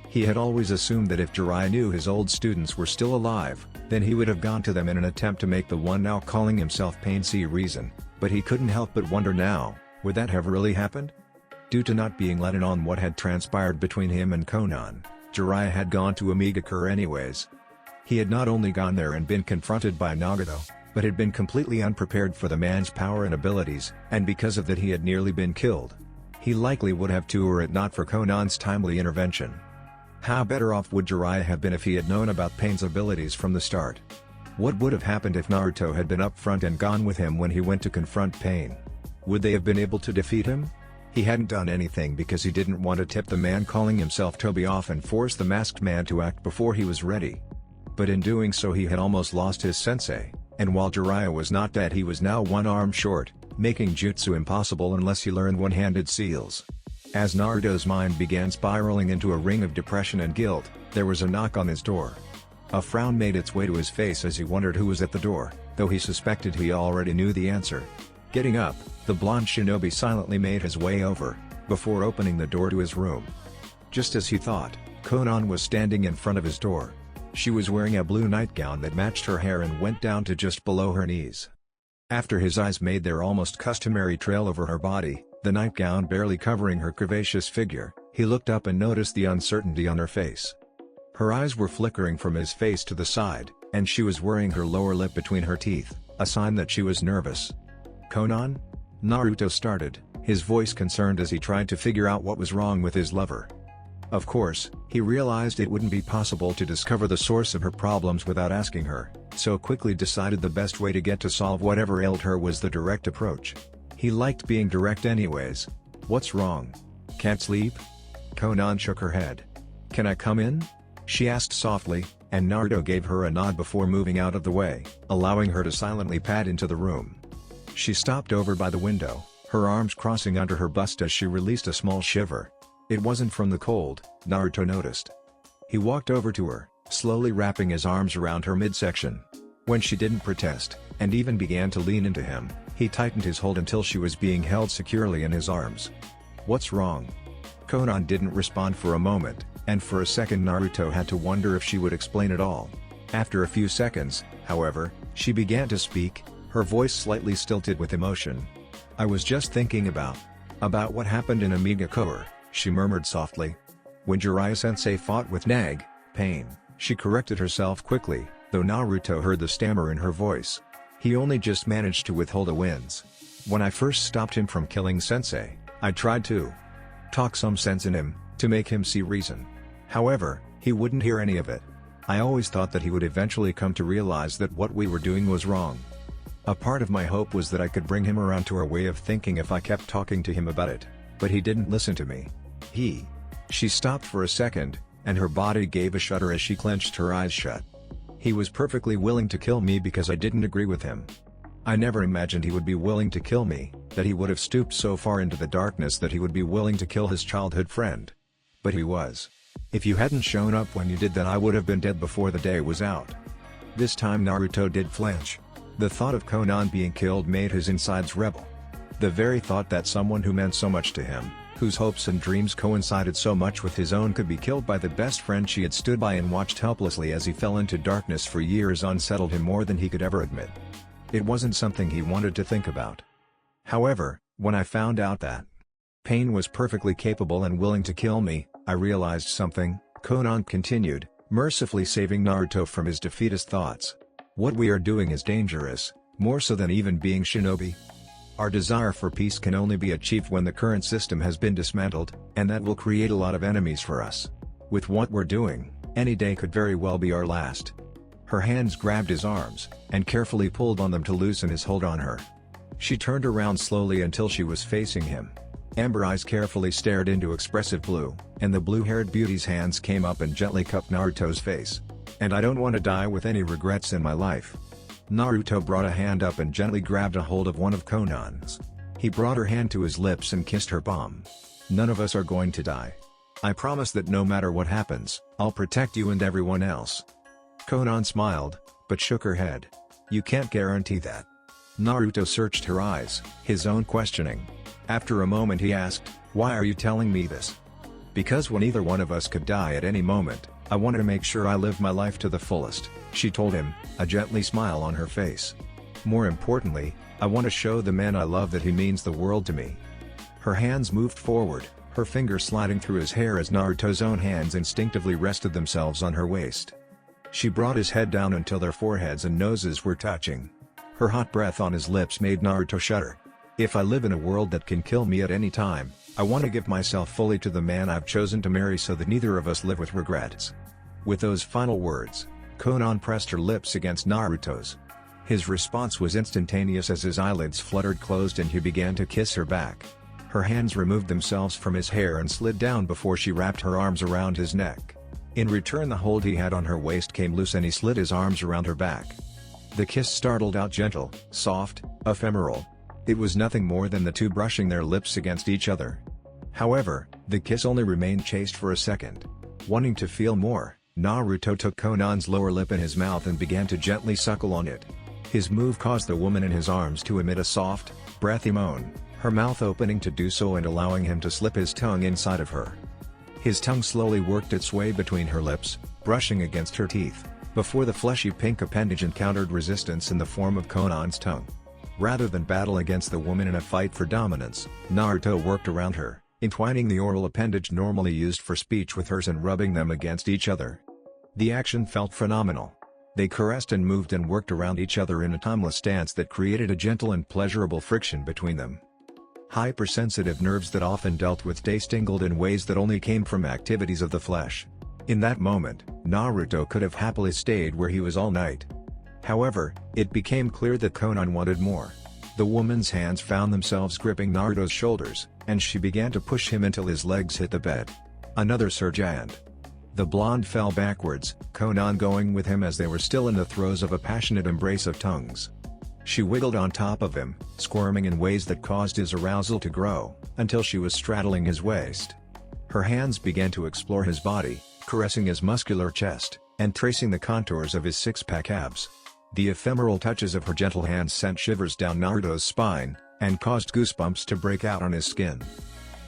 He had always assumed that if Jiraiya knew his old students were still alive, then he would have gone to them in an attempt to make the one now calling himself Pain see reason, but he couldn't help but wonder now, would that have really happened? Due to not being let in on what had transpired between him and Konan, Jiraiya had gone to Amigakure anyways. He had not only gone there and been confronted by Nagato, but had been completely unprepared for the man's power and abilities, and because of that he had nearly been killed. He likely would have too were it not for Konan's timely intervention. How better off would Jiraiya have been if he had known about Pain's abilities from the start? What would have happened if Naruto had been up front and gone with him when he went to confront Pain? Would they have been able to defeat him? He hadn't done anything because he didn't want to tip the man calling himself Toby off and force the masked man to act before he was ready. But in doing so he had almost lost his sensei, and while Jiraiya was not dead he was now one arm short, making jutsu impossible unless he learned one-handed seals. As Naruto's mind began spiraling into a ring of depression and guilt, there was a knock on his door. A frown made its way to his face as he wondered who was at the door, though he suspected he already knew the answer. Getting up, the blonde shinobi silently made his way over, before opening the door to his room. Just as he thought, Konan was standing in front of his door. She was wearing a blue nightgown that matched her hair and went down to just below her knees. After his eyes made their almost customary trail over her body, the nightgown barely covering her curvaceous figure, he looked up and noticed the uncertainty on her face. Her eyes were flickering from his face to the side, and she was wearing her lower lip between her teeth, a sign that she was nervous. "Konan?" Naruto started, his voice concerned as he tried to figure out what was wrong with his lover. Of course, he realized it wouldn't be possible to discover the source of her problems without asking her, so quickly decided the best way to get to solve whatever ailed her was the direct approach. He liked being direct anyways. "What's wrong? Can't sleep?" Konan shook her head. "Can I come in?" she asked softly, and Naruto gave her a nod before moving out of the way, allowing her to silently pad into the room. She stopped over by the window, her arms crossing under her bust as she released a small shiver. It wasn't from the cold, Naruto noticed. He walked over to her, slowly wrapping his arms around her midsection. When she didn't protest, and even began to lean into him, he tightened his hold until she was being held securely in his arms. "What's wrong?" Konan didn't respond for a moment, and for a second Naruto had to wonder if she would explain it all. After a few seconds, however, she began to speak, her voice slightly stilted with emotion. "I was just thinking about what happened in Amigakure," she murmured softly. "When Jiraiya-sensei fought with Pain," she corrected herself quickly, though Naruto heard the stammer in her voice. "He only just managed to withhold a wince. When I first stopped him from killing Sensei, I tried to talk some sense in him, to make him see reason. However, he wouldn't hear any of it. I always thought that he would eventually come to realize that what we were doing was wrong. A part of my hope was that I could bring him around to our way of thinking if I kept talking to him about it, but he didn't listen to me. She stopped for a second, and her body gave a shudder as she clenched her eyes shut. He was perfectly willing to kill me because I didn't agree with him. I never imagined he would be willing to kill me, that he would have stooped so far into the darkness that he would be willing to kill his childhood friend. But he was. If you hadn't shown up when you did, then I would have been dead before the day was out. This time Naruto did flinch. The thought of Konan being killed made his insides rebel. The very thought that someone who meant so much to him, whose hopes and dreams coincided so much with his own, could be killed by the best friend she had stood by and watched helplessly as he fell into darkness for years unsettled him more than he could ever admit. It wasn't something he wanted to think about. However, when I found out that Pain was perfectly capable and willing to kill me, I realized something, Konan continued, mercifully saving Naruto from his defeatist thoughts. What we are doing is dangerous, more so than even being shinobi. Our desire for peace can only be achieved when the current system has been dismantled, and that will create a lot of enemies for us. With what we're doing, any day could very well be our last. Her hands grabbed his arms, and carefully pulled on them to loosen his hold on her. She turned around slowly until she was facing him. Amber eyes carefully stared into expressive blue, and the blue-haired beauty's hands came up and gently cupped Naruto's face. And I don't want to die with any regrets in my life. Naruto brought a hand up and gently grabbed a hold of one of Konan's. He brought her hand to his lips and kissed her palm. None of us are going to die. I promise that no matter what happens, I'll protect you and everyone else. Konan smiled, but shook her head. You can't guarantee that. Naruto searched her eyes, his own questioning. After a moment he asked, why are you telling me this? Because when either one of us could die at any moment, I wanted to make sure I lived my life to the fullest, she told him, a gently smile on her face. More importantly, I want to show the man I love that he means the world to me. Her hands moved forward, her fingers sliding through his hair as Naruto's own hands instinctively rested themselves on her waist. She brought his head down until their foreheads and noses were touching. Her hot breath on his lips made Naruto shudder. If I live in a world that can kill me at any time, I want to give myself fully to the man I've chosen to marry so that neither of us live with regrets. With those final words, Konan pressed her lips against Naruto's. His response was instantaneous as his eyelids fluttered closed and he began to kiss her back. Her hands removed themselves from his hair and slid down before she wrapped her arms around his neck. In return, the hold he had on her waist came loose and he slid his arms around her back. The kiss startled out gentle, soft, ephemeral. It was nothing more than the two brushing their lips against each other. However, the kiss only remained chaste for a second. Wanting to feel more, Naruto took Konan's lower lip in his mouth and began to gently suckle on it. His move caused the woman in his arms to emit a soft, breathy moan, her mouth opening to do so and allowing him to slip his tongue inside of her. His tongue slowly worked its way between her lips, brushing against her teeth, before the fleshy pink appendage encountered resistance in the form of Konan's tongue. Rather than battle against the woman in a fight for dominance, Naruto worked around her, entwining the oral appendage normally used for speech with hers and rubbing them against each other. The action felt phenomenal. They caressed and moved and worked around each other in a timeless dance that created a gentle and pleasurable friction between them. Hypersensitive nerves that often dealt with taste tingled in ways that only came from activities of the flesh. In that moment, Naruto could have happily stayed where he was all night. However, it became clear that Konan wanted more. The woman's hands found themselves gripping Naruto's shoulders, and she began to push him until his legs hit the bed. Another surge and the blonde fell backwards, Konan going with him as they were still in the throes of a passionate embrace of tongues. She wiggled on top of him, squirming in ways that caused his arousal to grow, until she was straddling his waist. Her hands began to explore his body, caressing his muscular chest, and tracing the contours of his six-pack abs. The ephemeral touches of her gentle hands sent shivers down Naruto's spine, and caused goosebumps to break out on his skin.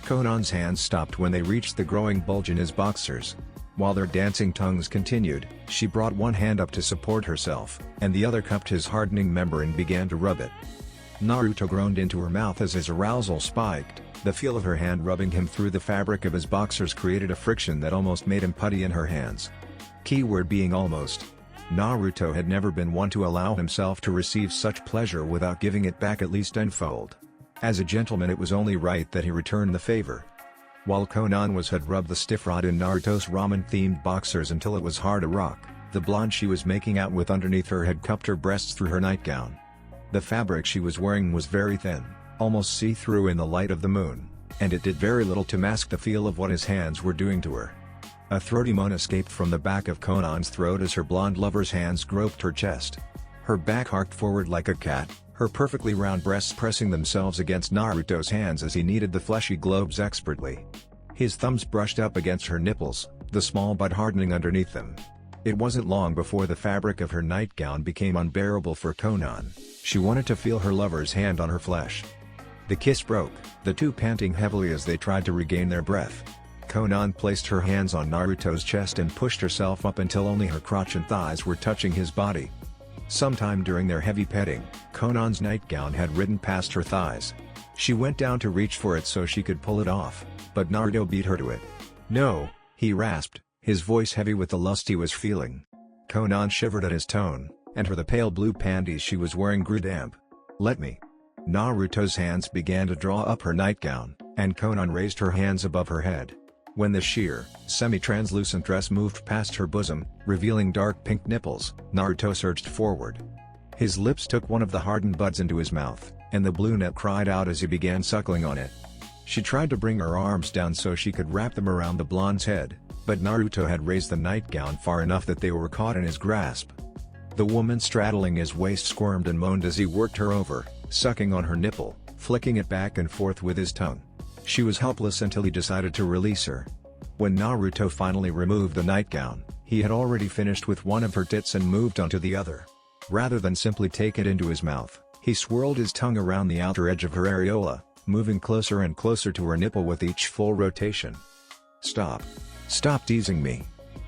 Konan's hands stopped when they reached the growing bulge in his boxers. While their dancing tongues continued, she brought one hand up to support herself, and the other cupped his hardening member and began to rub it. Naruto groaned into her mouth as his arousal spiked. The feel of her hand rubbing him through the fabric of his boxers created a friction that almost made him putty in her hands. Keyword being almost. Naruto had never been one to allow himself to receive such pleasure without giving it back at least tenfold. As a gentleman, it was only right that he return the favor. While Konan had rubbed the stiff rod in Naruto's ramen-themed boxers until it was hard to rock, The blonde she was making out with underneath her had cupped her breasts through her nightgown. The fabric she was wearing was very thin, almost see-through in the light of the moon, and it did very little to mask the feel of what his hands were doing to her. A throaty moan escaped from the back of Conan's throat as her blonde lover's hands groped her chest. Her back arched forward like a cat, her perfectly round breasts pressing themselves against Naruto's hands as he kneaded the fleshy globes expertly. His thumbs brushed up against her nipples, the small butt hardening underneath them. It wasn't long before the fabric of her nightgown became unbearable for Conan. She wanted to feel her lover's hand on her flesh. The kiss broke, the two panting heavily as they tried to regain their breath. Conan placed her hands on Naruto's chest and pushed herself up until only her crotch and thighs were touching his body. Sometime during their heavy petting, Conan's nightgown had ridden past her thighs. She went down to reach for it so she could pull it off, but Naruto beat her to it. "No," he rasped, his voice heavy with the lust he was feeling. Conan shivered at his tone, and the pale blue panties she was wearing grew damp. "Let me." Naruto's hands began to draw up her nightgown, and Conan raised her hands above her head. When the sheer, semi-translucent dress moved past her bosom, revealing dark pink nipples, Naruto surged forward. His lips took one of the hardened buds into his mouth, and the brunette cried out as he began suckling on it. She tried to bring her arms down so she could wrap them around the blonde's head, but Naruto had raised the nightgown far enough that they were caught in his grasp. The woman straddling his waist squirmed and moaned as he worked her over, sucking on her nipple, flicking it back and forth with his tongue. She was helpless until he decided to release her. When Naruto finally removed the nightgown, he had already finished with one of her tits and moved on to the other. Rather than simply take it into his mouth, he swirled his tongue around the outer edge of her areola, moving closer and closer to her nipple with each full rotation. "Stop. Stop teasing me."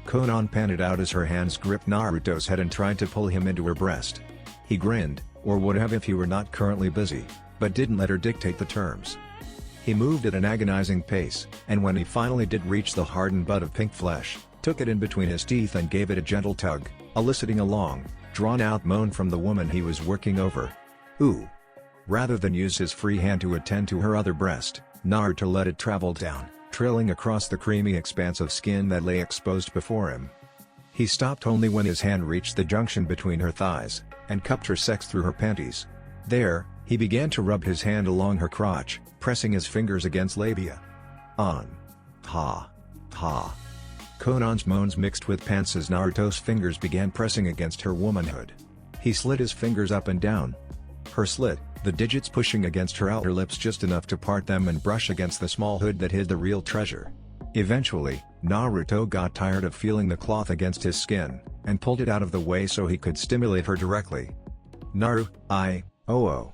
Conan panted out as her hands gripped Naruto's head and tried to pull him into her breast. He grinned, or would have if he were not currently busy, but didn't let her dictate the terms. He moved at an agonizing pace, and when he finally did reach the hardened bud of pink flesh, took it in between his teeth and gave it a gentle tug, eliciting a long, drawn-out moan from the woman he was working over. "Ooh." Rather than use his free hand to attend to her other breast, Naruto let it travel down, trailing across the creamy expanse of skin that lay exposed before him. He stopped only when his hand reached the junction between her thighs, and cupped her sex through her panties. There, he began to rub his hand along her crotch, pressing his fingers against labia. On. Ha. Ha. Conan's moans mixed with pants as Naruto's fingers began pressing against her womanhood. He slid his fingers up and down. Her slit, the digits pushing against her outer lips just enough to part them and brush against the small hood that hid the real treasure. Eventually, Naruto got tired of feeling the cloth against his skin, and pulled it out of the way so he could stimulate her directly. Oh.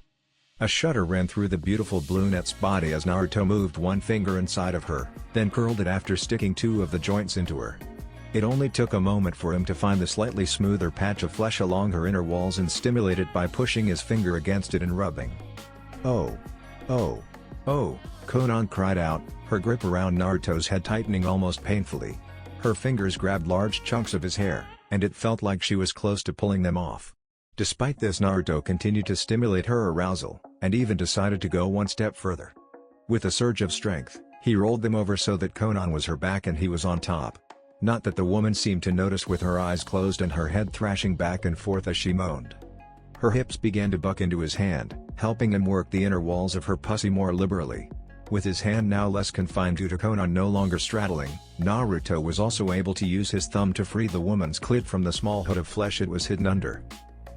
A shudder ran through the beautiful brunette's body as Naruto moved one finger inside of her, then curled it after sticking two of the joints into her. It only took a moment for him to find the slightly smoother patch of flesh along her inner walls and stimulate it by pushing his finger against it and rubbing. Oh. Conan cried out, her grip around Naruto's head tightening almost painfully. Her fingers grabbed large chunks of his hair, and it felt like she was close to pulling them off. Despite this, Naruto continued to stimulate her arousal, and even decided to go one step further. With a surge of strength, he rolled them over so that Conan was her back and he was on top. Not that the woman seemed to notice, with her eyes closed and her head thrashing back and forth as she moaned. Her hips began to buck into his hand, helping him work the inner walls of her pussy more liberally. With his hand now less confined due to Conan no longer straddling, Naruto was also able to use his thumb to free the woman's clit from the small hood of flesh it was hidden under.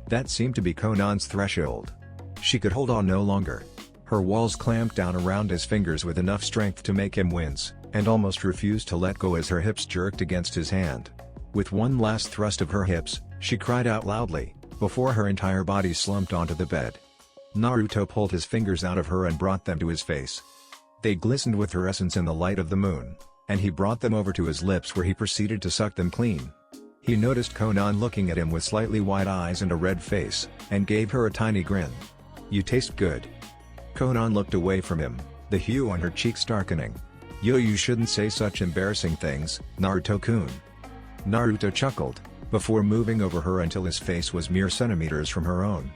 That seemed to be Conan's threshold. She could hold on no longer. Her walls clamped down around his fingers with enough strength to make him wince, and almost refused to let go as her hips jerked against his hand. With one last thrust of her hips, she cried out loudly, before her entire body slumped onto the bed. Naruto pulled his fingers out of her and brought them to his face. They glistened with her essence in the light of the moon, and he brought them over to his lips where he proceeded to suck them clean. He noticed Conan looking at him with slightly wide eyes and a red face, and gave her a tiny grin. "You taste good." Conan looked away from him, the hue on her cheeks darkening. "Yo, you shouldn't say such embarrassing things, Naruto-kun." Naruto chuckled, before moving over her until his face was mere centimeters from her own.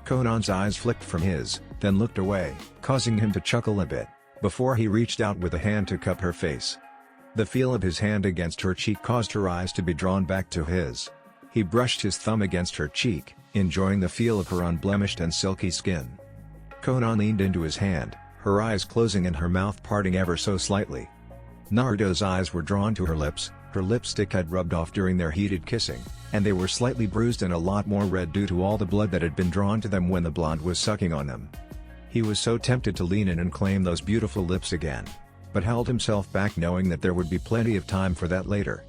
Conan's eyes flicked from his, then looked away, causing him to chuckle a bit, before he reached out with a hand to cup her face. The feel of his hand against her cheek caused her eyes to be drawn back to his. He brushed his thumb against her cheek, enjoying the feel of her unblemished and silky skin. Konan leaned into his hand, her eyes closing and her mouth parting ever so slightly. Naruto's eyes were drawn to her lips, her lipstick had rubbed off during their heated kissing, and they were slightly bruised and a lot more red due to all the blood that had been drawn to them when the blonde was sucking on them. He was so tempted to lean in and claim those beautiful lips again, but held himself back knowing that there would be plenty of time for that later.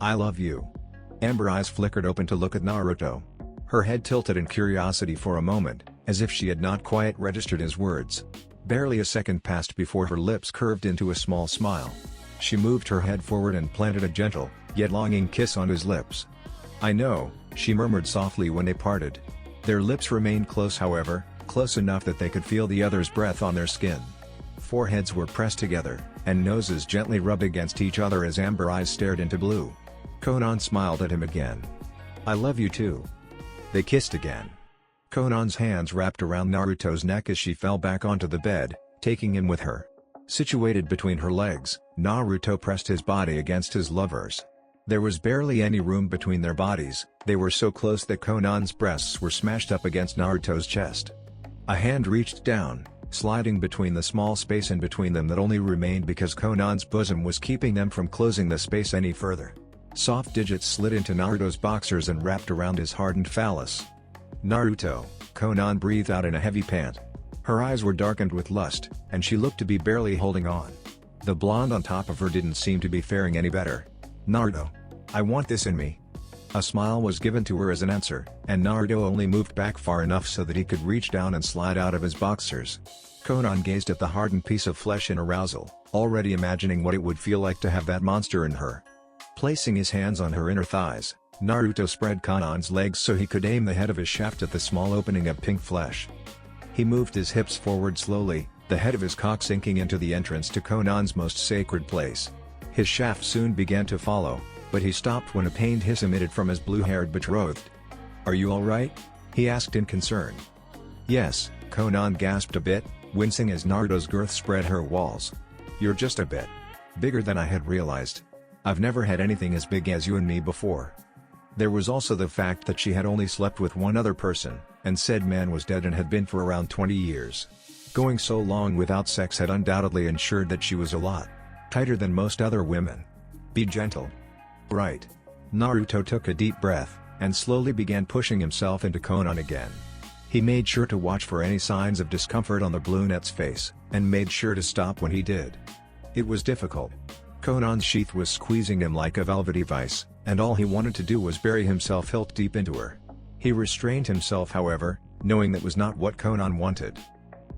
"I love you." Amber eyes flickered open to look at Naruto. Her head tilted in curiosity for a moment, as if she had not quite registered his words. Barely a second passed before her lips curved into a small smile. She moved her head forward and planted a gentle, yet longing kiss on his lips. "I know," she murmured softly when they parted. Their lips remained close, however, close enough that they could feel the other's breath on their skin. Foreheads were pressed together, and noses gently rubbed against each other as Amber eyes stared into blue. Konan smiled at him again. "I love you too." They kissed again. Konan's hands wrapped around Naruto's neck as she fell back onto the bed, taking him with her. Situated between her legs, Naruto pressed his body against his lover's. There was barely any room between their bodies, they were so close that Konan's breasts were smashed up against Naruto's chest. A hand reached down, sliding between the small space in between them that only remained because Konan's bosom was keeping them from closing the space any further. Soft digits slid into Naruto's boxers and wrapped around his hardened phallus. "Naruto," Konan breathed out in a heavy pant. Her eyes were darkened with lust, and she looked to be barely holding on. The blonde on top of her didn't seem to be faring any better. "Naruto. I want this in me." A smile was given to her as an answer, and Naruto only moved back far enough so that he could reach down and slide out of his boxers. Konan gazed at the hardened piece of flesh in arousal, already imagining what it would feel like to have that monster in her. Placing his hands on her inner thighs, Naruto spread Konan's legs so he could aim the head of his shaft at the small opening of pink flesh. He moved his hips forward slowly, the head of his cock sinking into the entrance to Konan's most sacred place. His shaft soon began to follow, but he stopped when a pained hiss emitted from his blue-haired betrothed. "Are you alright?" he asked in concern. "Yes," Konan gasped a bit, wincing as Naruto's girth spread her walls. "You're just a bit bigger than I had realized. I've never had anything as big as you and me before." There was also the fact that she had only slept with one other person, and said man was dead and had been for around 20 years. Going so long without sex had undoubtedly ensured that she was a lot tighter than most other women. "Be gentle." "Right." Naruto took a deep breath, and slowly began pushing himself into Konan again. He made sure to watch for any signs of discomfort on the brunette's face, and made sure to stop when he did. It was difficult. Konan's sheath was squeezing him like a velvety vice, and all he wanted to do was bury himself hilt deep into her. He restrained himself, however, knowing that was not what Konan wanted.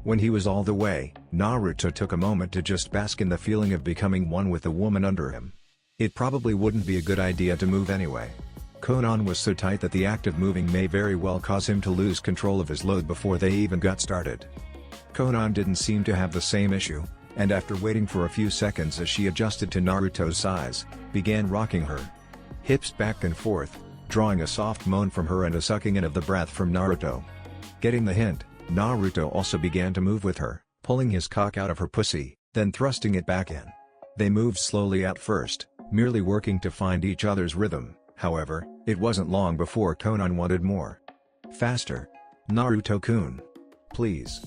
When he was all the way, Naruto took a moment to just bask in the feeling of becoming one with the woman under him. It probably wouldn't be a good idea to move anyway. Konan was so tight that the act of moving may very well cause him to lose control of his load before they even got started. Konan didn't seem to have the same issue, and after waiting for a few seconds as she adjusted to Naruto's size, began rocking her hips back and forth, drawing a soft moan from her and a sucking in of the breath from Naruto. Getting the hint, Naruto also began to move with her, pulling his cock out of her pussy, then thrusting it back in. They moved slowly at first, merely working to find each other's rhythm. However, it wasn't long before Konan wanted more. "Faster. Naruto-kun. Please."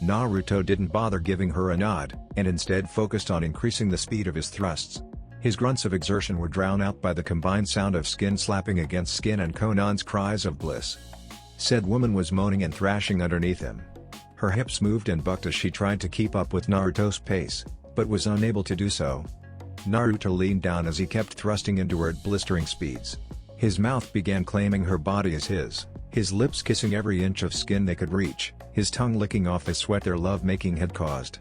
Naruto didn't bother giving her a nod, and instead focused on increasing the speed of his thrusts. His grunts of exertion were drowned out by the combined sound of skin slapping against skin and Konan's cries of bliss. Said woman was moaning and thrashing underneath him. Her hips moved and bucked as she tried to keep up with Naruto's pace, but was unable to do so. Naruto leaned down as he kept thrusting into her at blistering speeds. His mouth began claiming her body as his lips kissing every inch of skin they could reach, his tongue licking off the sweat their love-making had caused.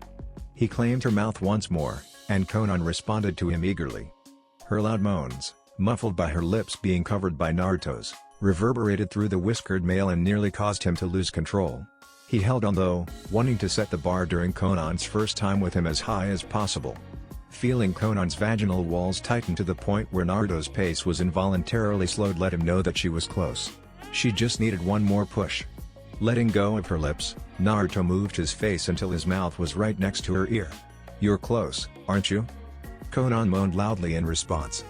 He claimed her mouth once more, and Konan responded to him eagerly. Her loud moans, muffled by her lips being covered by Naruto's, reverberated through the whiskered male and nearly caused him to lose control. He held on though, wanting to set the bar during Konan's first time with him as high as possible. Feeling Konan's vaginal walls tighten to the point where Naruto's pace was involuntarily slowed let him know that she was close. She just needed one more push. Letting go of her lips, Naruto moved his face until his mouth was right next to her ear. "You're close, aren't you?" Konan moaned loudly in response.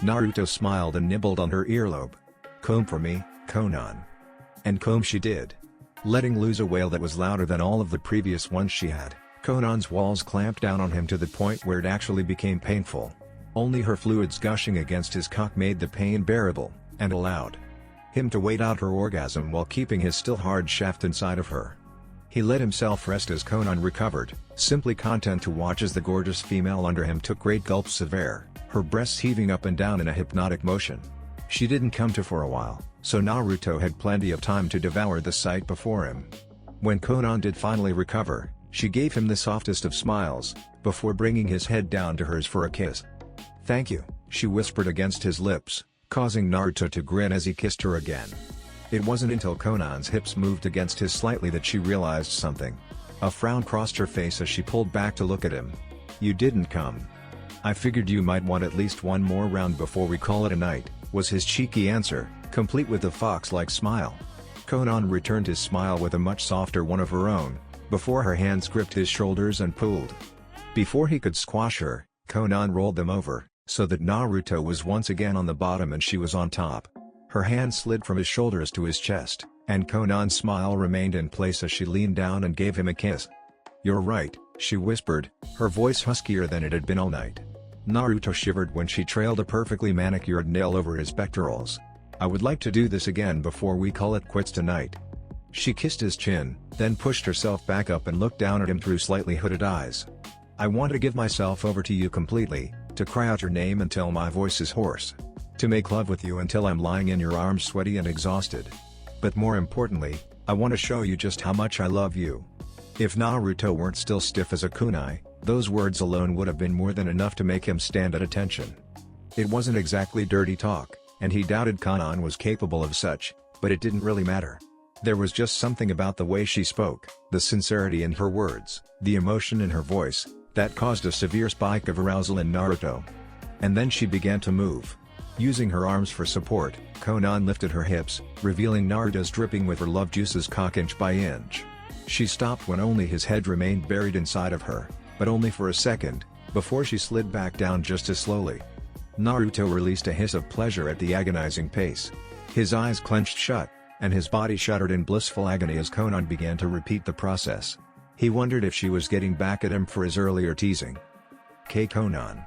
Naruto smiled and nibbled on her earlobe. "Comb for me, Conan." And comb she did. Letting loose a wail that was louder than all of the previous ones she had, Conan's walls clamped down on him to the point where it actually became painful. Only her fluids gushing against his cock made the pain bearable, and allowed him to wait out her orgasm while keeping his still hard shaft inside of her. He let himself rest as Conan recovered, simply content to watch as the gorgeous female under him took great gulps of air, her breasts heaving up and down in a hypnotic motion. She didn't come to for a while, so Naruto had plenty of time to devour the sight before him. When Conan did finally recover, she gave him the softest of smiles, before bringing his head down to hers for a kiss. "Thank you," she whispered against his lips, causing Naruto to grin as he kissed her again. It wasn't until Conan's hips moved against his slightly that she realized something. A frown crossed her face as she pulled back to look at him. "You didn't come. I figured you might want at least one more round before we call it a night," was his cheeky answer, complete with a fox-like smile. Conan returned his smile with a much softer one of her own, before her hands gripped his shoulders and pulled. Before he could squash her, Conan rolled them over, so that Naruto was once again on the bottom and she was on top. Her hand slid from his shoulders to his chest, and Conan's smile remained in place as she leaned down and gave him a kiss. "You're right," she whispered, her voice huskier than it had been all night. Naruto shivered when she trailed a perfectly manicured nail over his pectorals. "I would like to do this again before we call it quits tonight." She kissed his chin, then pushed herself back up and looked down at him through slightly hooded eyes. "I want to give myself over to you completely, to cry out your name until my voice is hoarse. To make love with you until I'm lying in your arms sweaty and exhausted. But more importantly, I want to show you just how much I love you." If Naruto weren't still stiff as a kunai, those words alone would have been more than enough to make him stand at attention. It wasn't exactly dirty talk, and he doubted Conan was capable of such, but it didn't really matter. There was just something about the way she spoke, the sincerity in her words, the emotion in her voice, that caused a severe spike of arousal in Naruto. And then she began to move. Using her arms for support, Conan lifted her hips, revealing Naruto's dripping with her love juices cock inch by inch. She stopped when only his head remained buried inside of her, but only for a second, before she slid back down just as slowly. Naruto released a hiss of pleasure at the agonizing pace. His eyes clenched shut, and his body shuddered in blissful agony as Conan began to repeat the process. He wondered if she was getting back at him for his earlier teasing. "K. Conan."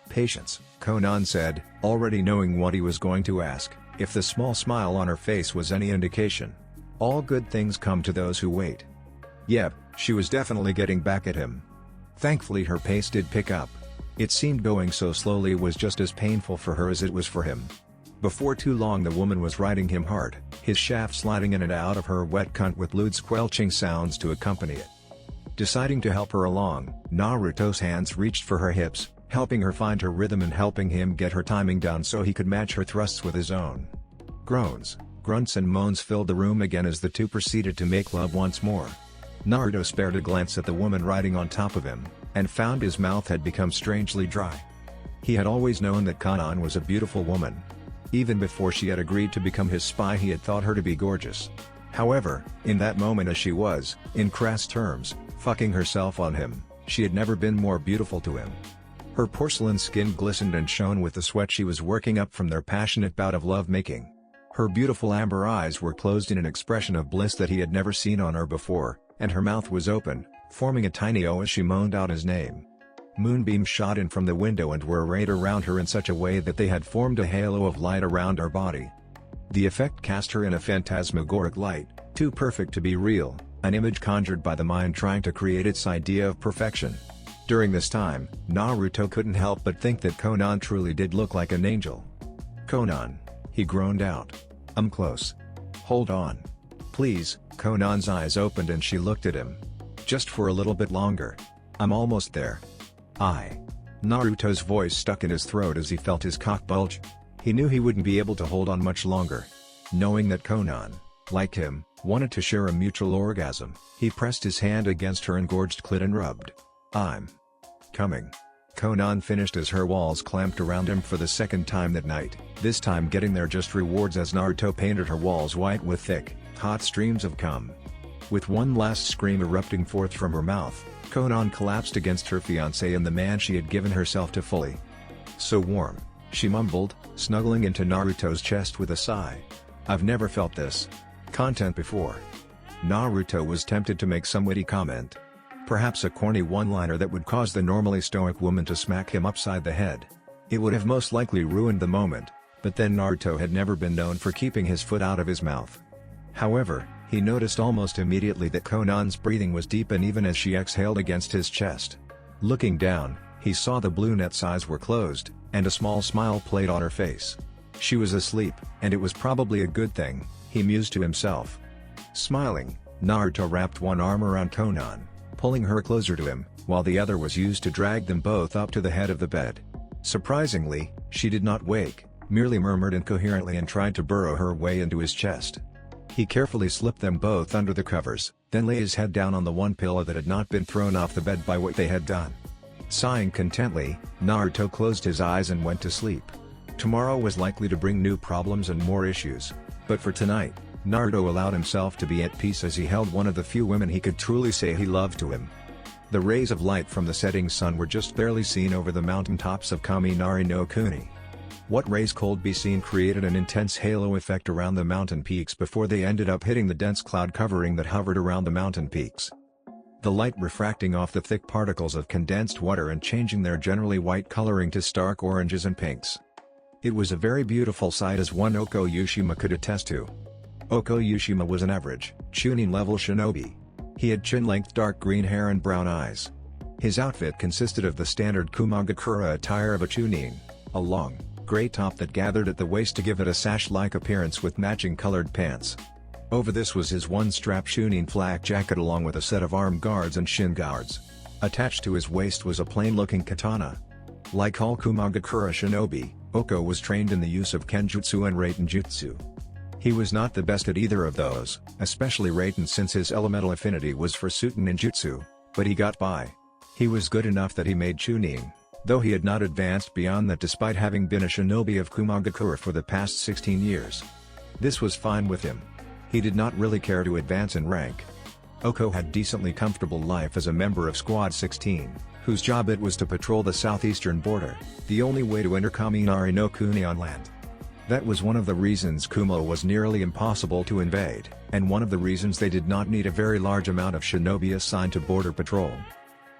"Patience," Conan said, already knowing what he was going to ask, if the small smile on her face was any indication. All good things come to those who wait. Yep, she was definitely getting back at him. Thankfully her pace did pick up. It seemed going so slowly was just as painful for her as it was for him. Before too long the woman was riding him hard, his shaft sliding in and out of her wet cunt with lewd squelching sounds to accompany it. Deciding to help her along, Naruto's hands reached for her hips, helping her find her rhythm and helping him get her timing down so he could match her thrusts with his own. Groans, grunts and moans filled the room again as the two proceeded to make love once more. Naruto spared a glance at the woman riding on top of him, and found his mouth had become strangely dry. He had always known that Conan was a beautiful woman. Even before she had agreed to become his spy he had thought her to be gorgeous. However, in that moment as she was, in crass terms, fucking herself on him, she had never been more beautiful to him. Her porcelain skin glistened and shone with the sweat she was working up from their passionate bout of love-making. Her beautiful amber eyes were closed in an expression of bliss that he had never seen on her before, and her mouth was open, forming a tiny O as she moaned out his name. Moonbeams shot in from the window and were arrayed around her in such a way that they had formed a halo of light around her body. The effect cast her in a phantasmagoric light, too perfect to be real, an image conjured by the mind trying to create its idea of perfection. During this time, Naruto couldn't help but think that Conan truly did look like an angel. "Conan," he groaned out. "I'm close. Hold on. Please." Conan's eyes opened and she looked at him. "Just for a little bit longer. I'm almost there." Naruto's voice stuck in his throat as he felt his cock bulge. He knew he wouldn't be able to hold on much longer. Knowing that Conan, like him, wanted to share a mutual orgasm, he pressed his hand against her engorged clit and rubbed. "I'm coming." Conan finished as her walls clamped around him for the second time that night, this time getting their just rewards as Naruto painted her walls white with thick, hot streams of cum. With one last scream erupting forth from her mouth, Conan collapsed against her fiancé and the man she had given herself to fully. So warm. she mumbled, snuggling into Naruto's chest with a sigh. "I've never felt this content before." Naruto was tempted to make some witty comment. Perhaps a corny one-liner that would cause the normally stoic woman to smack him upside the head. It would have most likely ruined the moment, but then Naruto had never been known for keeping his foot out of his mouth. However, he noticed almost immediately that Konan's breathing was deep and even as she exhaled against his chest. Looking down, he saw the brunette's eyes were closed, and a small smile played on her face. She was asleep, and it was probably a good thing, he mused to himself. Smiling, Naruto wrapped one arm around Konan, pulling her closer to him, while the other was used to drag them both up to the head of the bed. Surprisingly, she did not wake, merely murmured incoherently and tried to burrow her way into his chest. He carefully slipped them both under the covers, then lay his head down on the one pillow that had not been thrown off the bed by what they had done. Sighing contently, Naruto closed his eyes and went to sleep. Tomorrow was likely to bring new problems and more issues, but for tonight, Naruto allowed himself to be at peace as he held one of the few women he could truly say he loved to him. The rays of light from the setting sun were just barely seen over the mountaintops of Kaminari no Kuni. What rays could be seen created an intense halo effect around the mountain peaks before they ended up hitting the dense cloud covering that hovered around the mountain peaks. The light refracting off the thick particles of condensed water and changing their generally white coloring to stark oranges and pinks. It was a very beautiful sight as one Oko Yushima could attest to. Oko Yushima was an average, Chunin-level shinobi. He had chin-length dark green hair and brown eyes. His outfit consisted of the standard Kumagakura attire of a Chunin, a long, gray top that gathered at the waist to give it a sash-like appearance with matching colored pants. Over this was his one-strap Chunin flak jacket along with a set of arm guards and shin guards. Attached to his waist was a plain-looking katana. Like all Kumagakura shinobi, Oko was trained in the use of Kenjutsu and Raiten Jutsu. He was not the best at either of those, especially Raiten since his elemental affinity was for Suiten Ninjutsu, but he got by. He was good enough that he made Chunin, though he had not advanced beyond that despite having been a shinobi of Kumagakura for the past 16 years. This was fine with him. He did not really care to advance in rank. Oko had decently comfortable life as a member of Squad 16, whose job it was to patrol the southeastern border, the only way to enter Kaminari no Kuni on land. That was one of the reasons Kumo was nearly impossible to invade, and one of the reasons they did not need a very large amount of shinobi assigned to border patrol.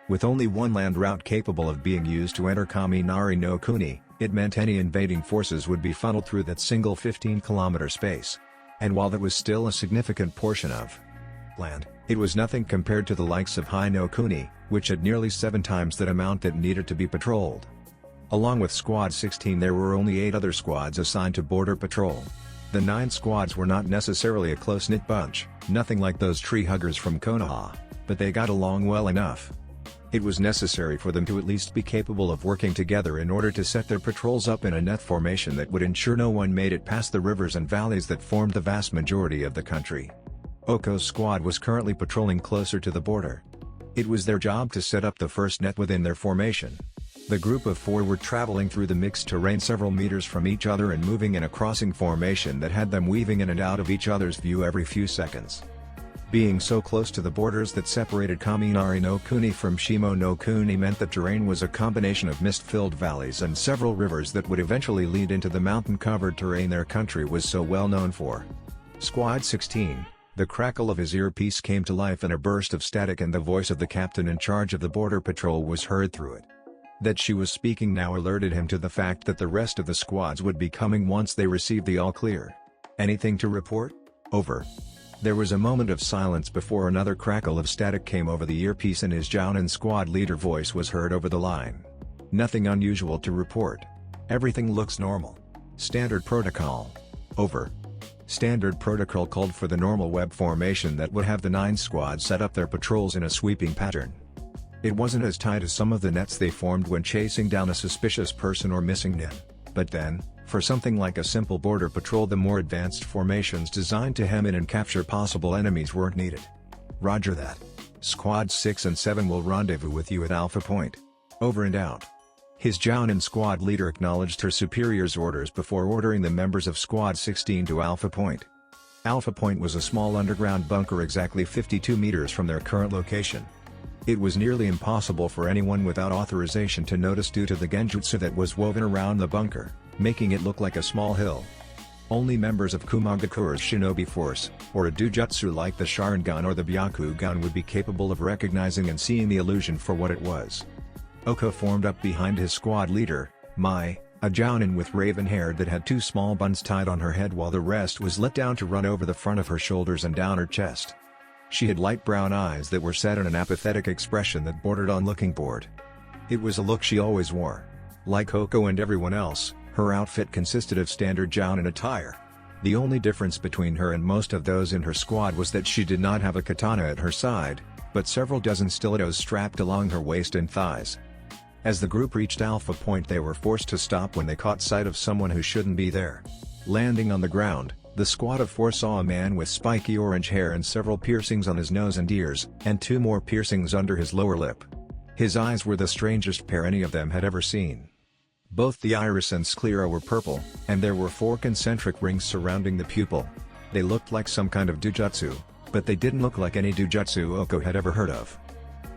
With only one land route capable of being used to enter Kaminari no Kuni, it meant any invading forces would be funneled through that single 15-kilometer space. And while that was still a significant portion of land, it was nothing compared to the likes of Hai no Kuni, which had nearly 7 times that amount that needed to be patrolled. Along with Squad 16 there were only 8 other squads assigned to border patrol. The 9 squads were not necessarily a close-knit bunch, nothing like those tree huggers from Konoha, but they got along well enough. It was necessary for them to at least be capable of working together in order to set their patrols up in a net formation that would ensure no one made it past the rivers and valleys that formed the vast majority of the country. Oko's squad was currently patrolling closer to the border. It was their job to set up the first net within their formation. The group of 4 were traveling through the mixed terrain several meters from each other and moving in a crossing formation that had them weaving in and out of each other's view every few seconds. Being so close to the borders that separated Kaminari no Kuni from Shimo no Kuni meant the terrain was a combination of mist-filled valleys and several rivers that would eventually lead into the mountain-covered terrain their country was so well known for. Squad 16, the crackle of his earpiece came to life in a burst of static and the voice of the captain in charge of the border patrol was heard through it. That she was speaking now alerted him to the fact that the rest of the squads would be coming once they received the all-clear. Anything to report? Over. There was a moment of silence before another crackle of static came over the earpiece and his Jounin squad leader voice was heard over the line. Nothing unusual to report. Everything looks normal. Standard protocol. Over. Standard protocol called for the normal web formation that would have the 9 squads set up their patrols in a sweeping pattern. It wasn't as tight as some of the nets they formed when chasing down a suspicious person or missing nin, but then, for something like a simple border patrol the more advanced formations designed to hem in and capture possible enemies weren't needed. Roger that. Squads 6 and 7 will rendezvous with you at Alpha Point. Over and out. His Jounin squad leader acknowledged her superior's orders before ordering the members of Squad 16 to Alpha Point. Alpha Point was a small underground bunker exactly 52 meters from their current location. It was nearly impossible for anyone without authorization to notice due to the genjutsu that was woven around the bunker, making it look like a small hill. Only members of Kumagakura's shinobi force, or a dojutsu like the Sharingan or the Byakugan would be capable of recognizing and seeing the illusion for what it was. Oko formed up behind his squad leader, Mai, a jounin with raven hair that had 2 small buns tied on her head while the rest was let down to run over the front of her shoulders and down her chest. She had light brown eyes that were set in an apathetic expression that bordered on looking bored. It was a look she always wore. Like Oko and everyone else, her outfit consisted of standard jounin attire. The only difference between her and most of those in her squad was that she did not have a katana at her side, but several dozen stilettos strapped along her waist and thighs. As the group reached Alpha Point, they were forced to stop when they caught sight of someone who shouldn't be there. Landing on the ground, the squad of 4 saw a man with spiky orange hair and several piercings on his nose and ears, and 2 more piercings under his lower lip. His eyes were the strangest pair any of them had ever seen. Both the iris and sclera were purple, and there were 4 concentric rings surrounding the pupil. They looked like some kind of dojutsu, but they didn't look like any dojutsu Oko had ever heard of.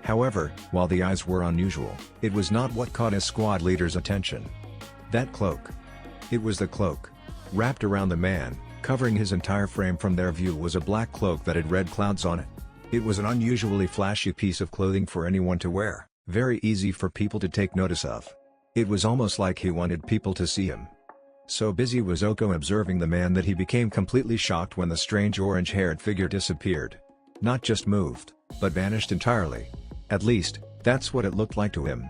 However, while the eyes were unusual, it was not what caught his squad leader's attention. That cloak. It was the cloak. Wrapped around the man, covering his entire frame from their view, was a black cloak that had red clouds on it. It was an unusually flashy piece of clothing for anyone to wear, very easy for people to take notice of. It was almost like he wanted people to see him. So busy was Oko observing the man that he became completely shocked when the strange orange-haired figure disappeared. Not just moved, but vanished entirely. At least, that's what it looked like to him.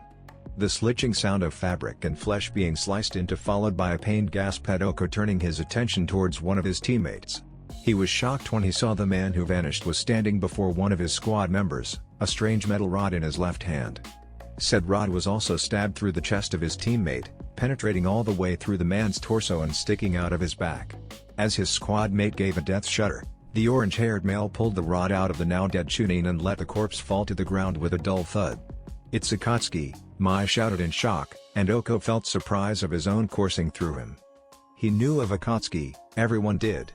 The slitching sound of fabric and flesh being sliced into followed by a pained gasp had Oko turning his attention towards one of his teammates. He was shocked when he saw the man who vanished was standing before one of his squad members, a strange metal rod in his left hand. Said rod was also stabbed through the chest of his teammate, penetrating all the way through the man's torso and sticking out of his back. As his squad mate gave a death shudder, the orange-haired male pulled the rod out of the now-dead Chunin and let the corpse fall to the ground with a dull thud. "It's Akatsuki," Mai shouted in shock, and Oko felt surprise of his own coursing through him. He knew of Akatsuki, everyone did.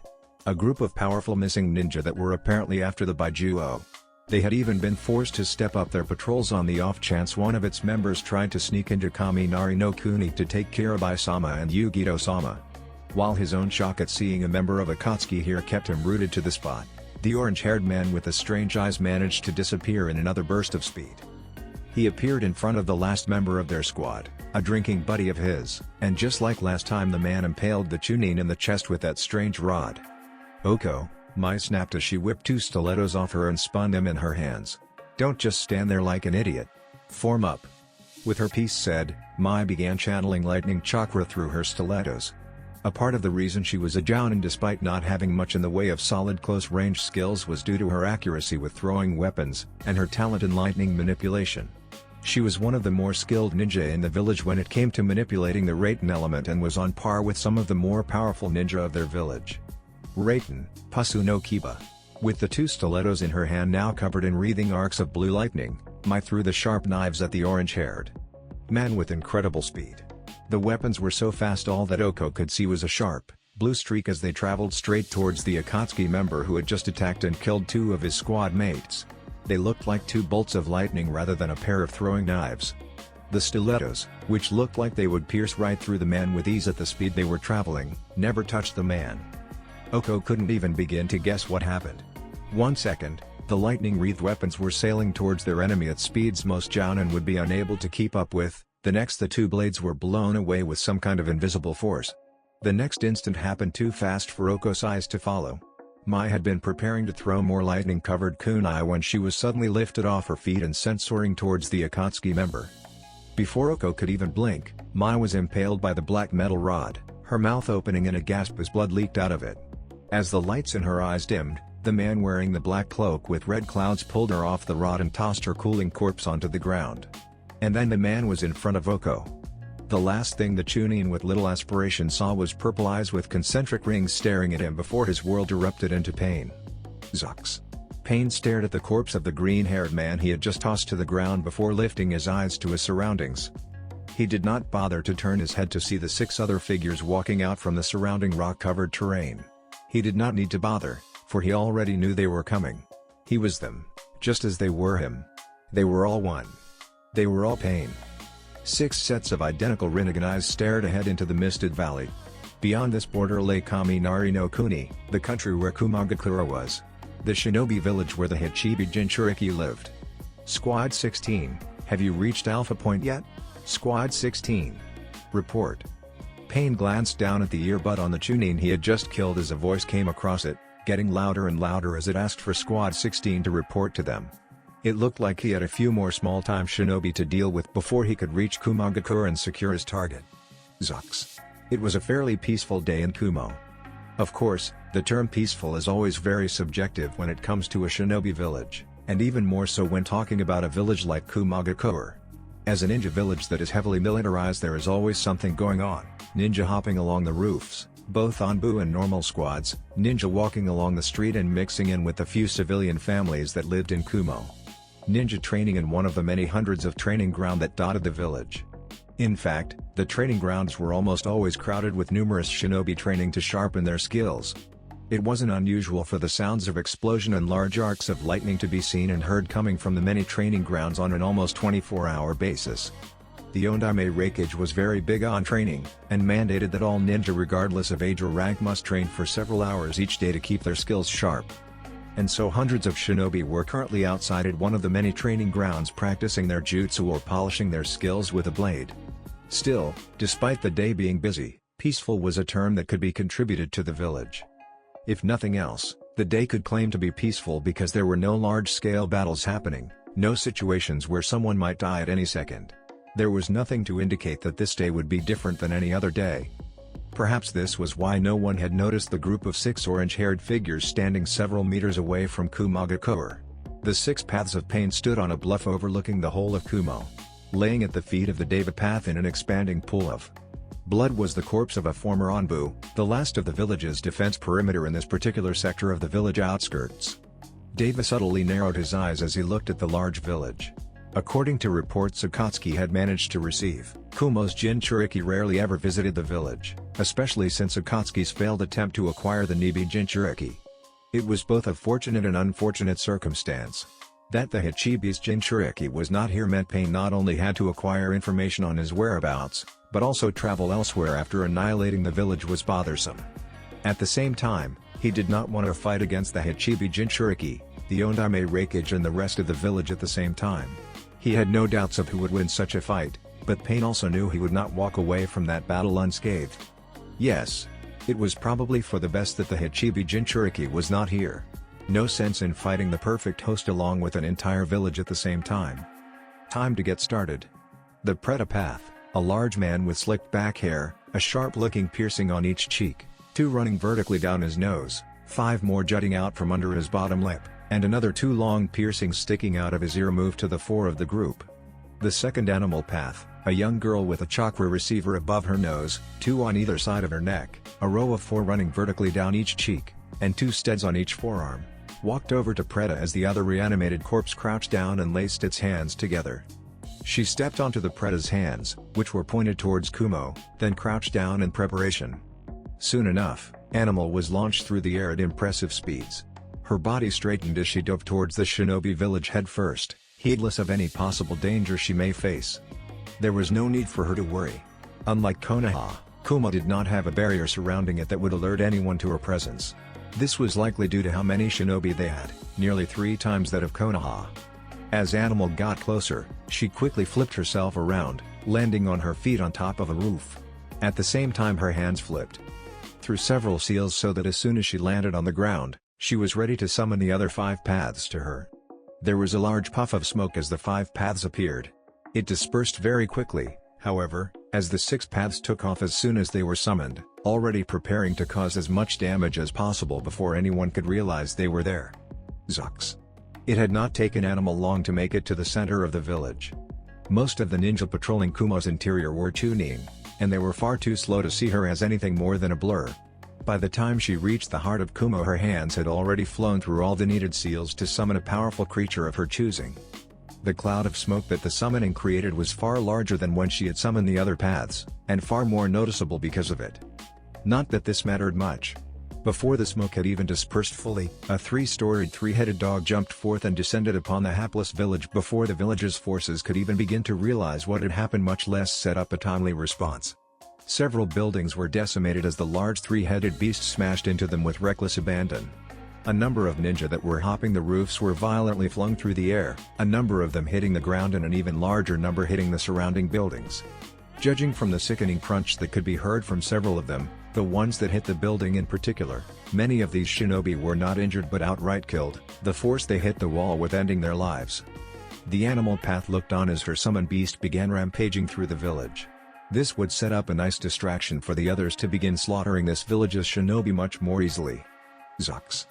A group of powerful missing ninja that were apparently after the Baijuo. They had even been forced to step up their patrols on the off chance one of its members tried to sneak into Kaminari no Kuni to take Kirabai-sama and Yugito-sama. While his own shock at seeing a member of Akatsuki here kept him rooted to the spot, the orange-haired man with the strange eyes managed to disappear in another burst of speed. He appeared in front of the last member of their squad, a drinking buddy of his, and just like last time the man impaled the Chunin in the chest with that strange rod. "Oko," Mai snapped as she whipped 2 stilettos off her and spun them in her hands. "Don't just stand there like an idiot. Form up." With her piece said, Mai began channeling lightning chakra through her stilettos. A part of the reason she was a jounin despite not having much in the way of solid close-range skills was due to her accuracy with throwing weapons, and her talent in lightning manipulation. She was one of the more skilled ninja in the village when it came to manipulating the Raiten element and was on par with some of the more powerful ninja of their village. Raiten, Pasu no Kiba. With the 2 stilettos in her hand now covered in wreathing arcs of blue lightning, Mai threw the sharp knives at the orange-haired man with incredible speed. The weapons were so fast all that Oko could see was a sharp, blue streak as they traveled straight towards the Akatsuki member who had just attacked and killed 2 of his squad mates. They looked like 2 bolts of lightning rather than a pair of throwing knives. The stilettos, which looked like they would pierce right through the man with ease at the speed they were traveling, never touched the man. Oko couldn't even begin to guess what happened. 1 second, the lightning-wreathed weapons were sailing towards their enemy at speeds most jounin would be unable to keep up with, the next the 2 blades were blown away with some kind of invisible force. The next instant happened too fast for Oko's eyes to follow. Mai had been preparing to throw more lightning-covered kunai when she was suddenly lifted off her feet and sent soaring towards the Akatsuki member. Before Oko could even blink, Mai was impaled by the black metal rod, her mouth opening in a gasp as blood leaked out of it. As the lights in her eyes dimmed, the man wearing the black cloak with red clouds pulled her off the rod and tossed her cooling corpse onto the ground. And then the man was in front of Oko. The last thing the Chunin with little aspiration saw was purple eyes with concentric rings staring at him before his world erupted into pain. Zux. Pain stared at the corpse of the green-haired man he had just tossed to the ground before lifting his eyes to his surroundings. He did not bother to turn his head to see the 6 other figures walking out from the surrounding rock-covered terrain. He did not need to bother, for he already knew they were coming. He was them, just as they were him. They were all one. They were all pain. 6 sets of identical Rinnegan eyes stared ahead into the misted valley. Beyond this border lay Kaminari no Kuni, the country where Kumagakura was. The shinobi village where the Hachibi Jinchuriki lived. Squad 16, have you reached Alpha Point yet? Squad 16. Report. Pain glanced down at the earbud on the Chunin he had just killed as a voice came across it, getting louder and louder as it asked for Squad 16 to report to them. It looked like he had a few more small-time shinobi to deal with before he could reach Kumagakura and secure his target. Zucks. It was a fairly peaceful day in Kumo. Of course, the term peaceful is always very subjective when it comes to a shinobi village, and even more so when talking about a village like Kumagakura. As a ninja village that is heavily militarized, there is always something going on, ninja hopping along the roofs, both Anbu and normal squads, ninja walking along the street and mixing in with the few civilian families that lived in Kumo. Ninja training in one of the many hundreds of training ground that dotted the village. In fact, the training grounds were almost always crowded with numerous shinobi training to sharpen their skills. It wasn't unusual for the sounds of explosion and large arcs of lightning to be seen and heard coming from the many training grounds on an almost 24-hour basis. The Ondame Reikage was very big on training, and mandated that all ninja regardless of age or rank must train for several hours each day to keep their skills sharp. And so hundreds of shinobi were currently outside at one of the many training grounds practicing their jutsu or polishing their skills with a blade. Still, despite the day being busy, peaceful was a term that could be contributed to the village. If nothing else, the day could claim to be peaceful because there were no large-scale battles happening, no situations where someone might die at any second. There was nothing to indicate that this day would be different than any other day. Perhaps this was why no one had noticed the group of 6 orange-haired figures standing several meters away from Kumagakura. The 6 paths of pain stood on a bluff overlooking the whole of Kumo. Laying at the feet of the Deva path in an expanding pool of blood was the corpse of a former Anbu, the last of the village's defense perimeter in this particular sector of the village outskirts. Deva subtly narrowed his eyes as he looked at the large village. According to reports Akatsuki had managed to receive, Kumo's Jinchuriki rarely ever visited the village, especially since Akatsuki's failed attempt to acquire the Nibi Jinchuriki. It was both a fortunate and unfortunate circumstance. That the Hachibi's Jinchuriki was not here meant Pain not only had to acquire information on his whereabouts, but also travel elsewhere after annihilating the village was bothersome. At the same time, he did not want to fight against the Hachibi Jinchuriki, the Ondame Reikage and the rest of the village at the same time. He had no doubts of who would win such a fight, but Pain also knew he would not walk away from that battle unscathed. Yes. It was probably for the best that the Hachibi Jinchuriki was not here. No sense in fighting the perfect host along with an entire village at the same time. Time to get started. The Preta path, a large man with slicked back hair, a sharp-looking piercing on each cheek, 2 running vertically down his nose, 5 more jutting out from under his bottom lip, and another 2 long piercings sticking out of his ear moved to the fore of the group. The second animal path, a young girl with a chakra receiver above her nose, 2 on either side of her neck, a row of 4 running vertically down each cheek, and 2 steads on each forearm, walked over to Preta as the other reanimated corpse crouched down and laced its hands together. She stepped onto the Preta's hands, which were pointed towards Kumo, then crouched down in preparation. Soon enough, Animal was launched through the air at impressive speeds. Her body straightened as she dove towards the shinobi village head first, heedless of any possible danger she may face. There was no need for her to worry. Unlike Konoha, Kumo did not have a barrier surrounding it that would alert anyone to her presence. This was likely due to how many shinobi they had, nearly 3 times that of Konoha. As Animal got closer, she quickly flipped herself around, landing on her feet on top of a roof. At the same time her hands flipped through several seals so that as soon as she landed on the ground, she was ready to summon the other 5 paths to her. There was a large puff of smoke as the 5 paths appeared. It dispersed very quickly, however, as the 6 paths took off as soon as they were summoned, already preparing to cause as much damage as possible before anyone could realize they were there. Zucks. It had not taken Animal long to make it to the center of the village. Most of the ninja patrolling Kumo's interior were Chunin, and they were far too slow to see her as anything more than a blur. By the time she reached the heart of Kumo her hands had already flown through all the needed seals to summon a powerful creature of her choosing. The cloud of smoke that the summoning created was far larger than when she had summoned the other paths, and far more noticeable because of it. Not that this mattered much. Before the smoke had even dispersed fully, a three-storied three-headed dog jumped forth and descended upon the hapless village before the village's forces could even begin to realize what had happened, much less set up a timely response. Several buildings were decimated as the large three-headed beast smashed into them with reckless abandon. A number of ninja that were hopping the roofs were violently flung through the air, a number of them hitting the ground and an even larger number hitting the surrounding buildings. Judging from the sickening crunch that could be heard from several of them, the ones that hit the building in particular, many of these shinobi were not injured but outright killed, the force they hit the wall with ending their lives. The animal path looked on as her summoned beast began rampaging through the village. This would set up a nice distraction for the others to begin slaughtering this village's shinobi much more easily. Zux.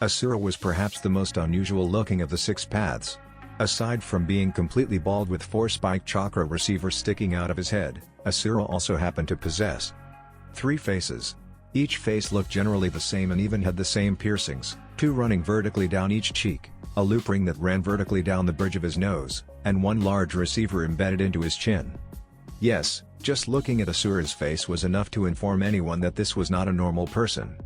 Asura was perhaps the most unusual looking of the six paths. Aside from being completely bald with four spiked chakra receivers sticking out of his head, Asura also happened to possess 3 faces. Each face looked generally the same and even had the same piercings, 2 running vertically down each cheek, a loop ring that ran vertically down the bridge of his nose, and 1 large receiver embedded into his chin. Yes, just looking at Asura's face was enough to inform anyone that this was not a normal person.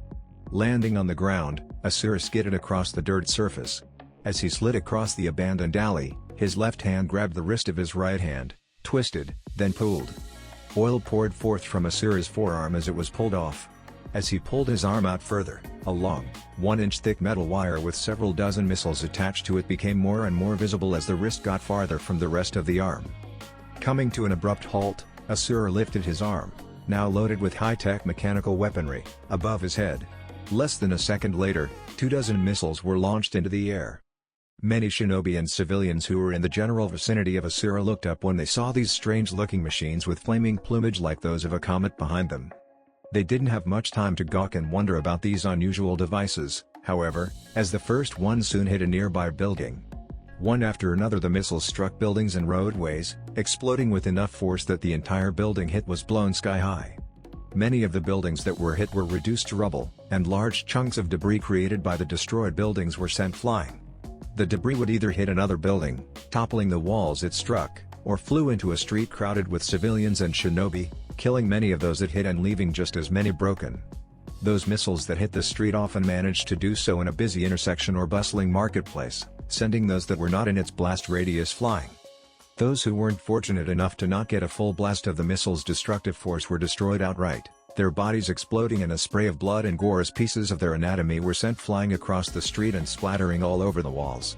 Landing on the ground, Asura skidded across the dirt surface. As he slid across the abandoned alley, his left hand grabbed the wrist of his right hand, twisted, then pulled. Oil poured forth from Asura's forearm as it was pulled off. As he pulled his arm out further, a long, 1-inch thick metal wire with several dozen missiles attached to it became more and more visible as the wrist got farther from the rest of the arm. Coming to an abrupt halt, Asura lifted his arm, now loaded with high-tech mechanical weaponry, above his head. Less than a second later, 24 missiles were launched into the air. Many shinobi and civilians who were in the general vicinity of Asura looked up when they saw these strange-looking machines with flaming plumage like those of a comet behind them. They didn't have much time to gawk and wonder about these unusual devices, however, as the first one soon hit a nearby building. One after another the missiles struck buildings and roadways, exploding with enough force that the entire building hit was blown sky-high. Many of the buildings that were hit were reduced to rubble, and large chunks of debris created by the destroyed buildings were sent flying. The debris would either hit another building, toppling the walls it struck, or flew into a street crowded with civilians and shinobi, killing many of those it hit and leaving just as many broken. Those missiles that hit the street often managed to do so in a busy intersection or bustling marketplace, sending those that were not in its blast radius flying. Those who weren't fortunate enough to not get a full blast of the missile's destructive force were destroyed outright, their bodies exploding in a spray of blood and gore as pieces of their anatomy were sent flying across the street and splattering all over the walls.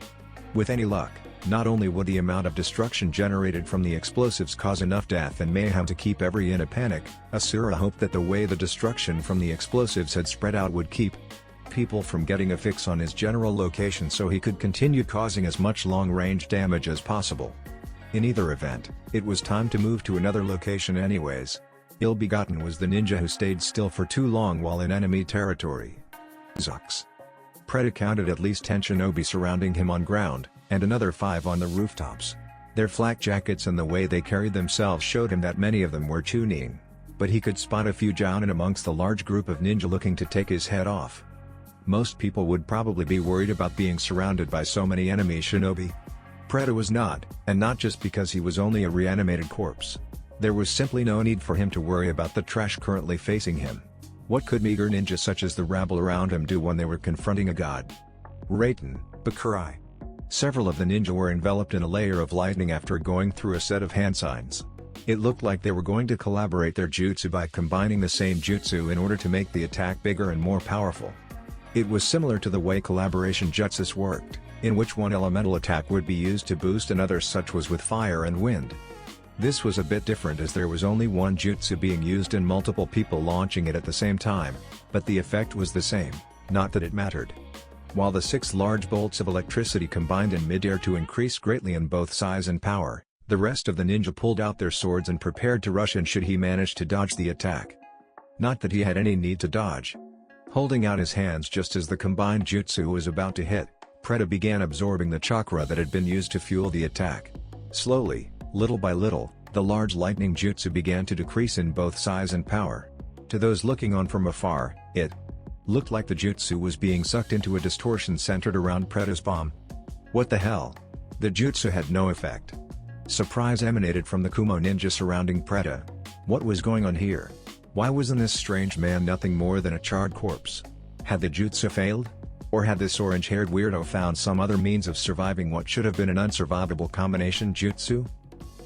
With any luck, not only would the amount of destruction generated from the explosives cause enough death and mayhem to keep everyone in a panic, Asura hoped that the way the destruction from the explosives had spread out would keep people from getting a fix on his general location so he could continue causing as much long-range damage as possible. In either event, it was time to move to another location anyways. Ill-begotten was the ninja who stayed still for too long while in enemy territory. Zux. Preda counted at least 10 shinobi surrounding him on ground, and another 5 on the rooftops. Their flak jackets and the way they carried themselves showed him that many of them were tuning, but he could spot a few jounin amongst the large group of ninja looking to take his head off. Most people would probably be worried about being surrounded by so many enemy shinobi. Preda was not, and not just because he was only a reanimated corpse. There was simply no need for him to worry about the trash currently facing him. What could meager ninjas such as the rabble around him do when they were confronting a god? Raiten, Bakurai. Several of the ninja were enveloped in a layer of lightning after going through a set of hand signs. It looked like they were going to collaborate their jutsu by combining the same jutsu in order to make the attack bigger and more powerful. It was similar to the way collaboration jutsus worked, in which one elemental attack would be used to boost another, such was with fire and wind. This was a bit different as there was only one jutsu being used and multiple people launching it at the same time, but the effect was the same, not that it mattered. While the 6 large bolts of electricity combined in midair to increase greatly in both size and power, the rest of the ninja pulled out their swords and prepared to rush in should he manage to dodge the attack. Not that he had any need to dodge. Holding out his hands just as the combined jutsu was about to hit, Preda began absorbing the chakra that had been used to fuel the attack. Slowly, little by little, the large lightning jutsu began to decrease in both size and power. To those looking on from afar, it looked like the jutsu was being sucked into a distortion centered around Preda's bomb. What the hell? The jutsu had no effect. Surprise emanated from the Kumo ninja surrounding Preda. What was going on here? Why wasn't this strange man nothing more than a charred corpse? Had the jutsu failed? Or had this orange-haired weirdo found some other means of surviving what should have been an unsurvivable combination jutsu?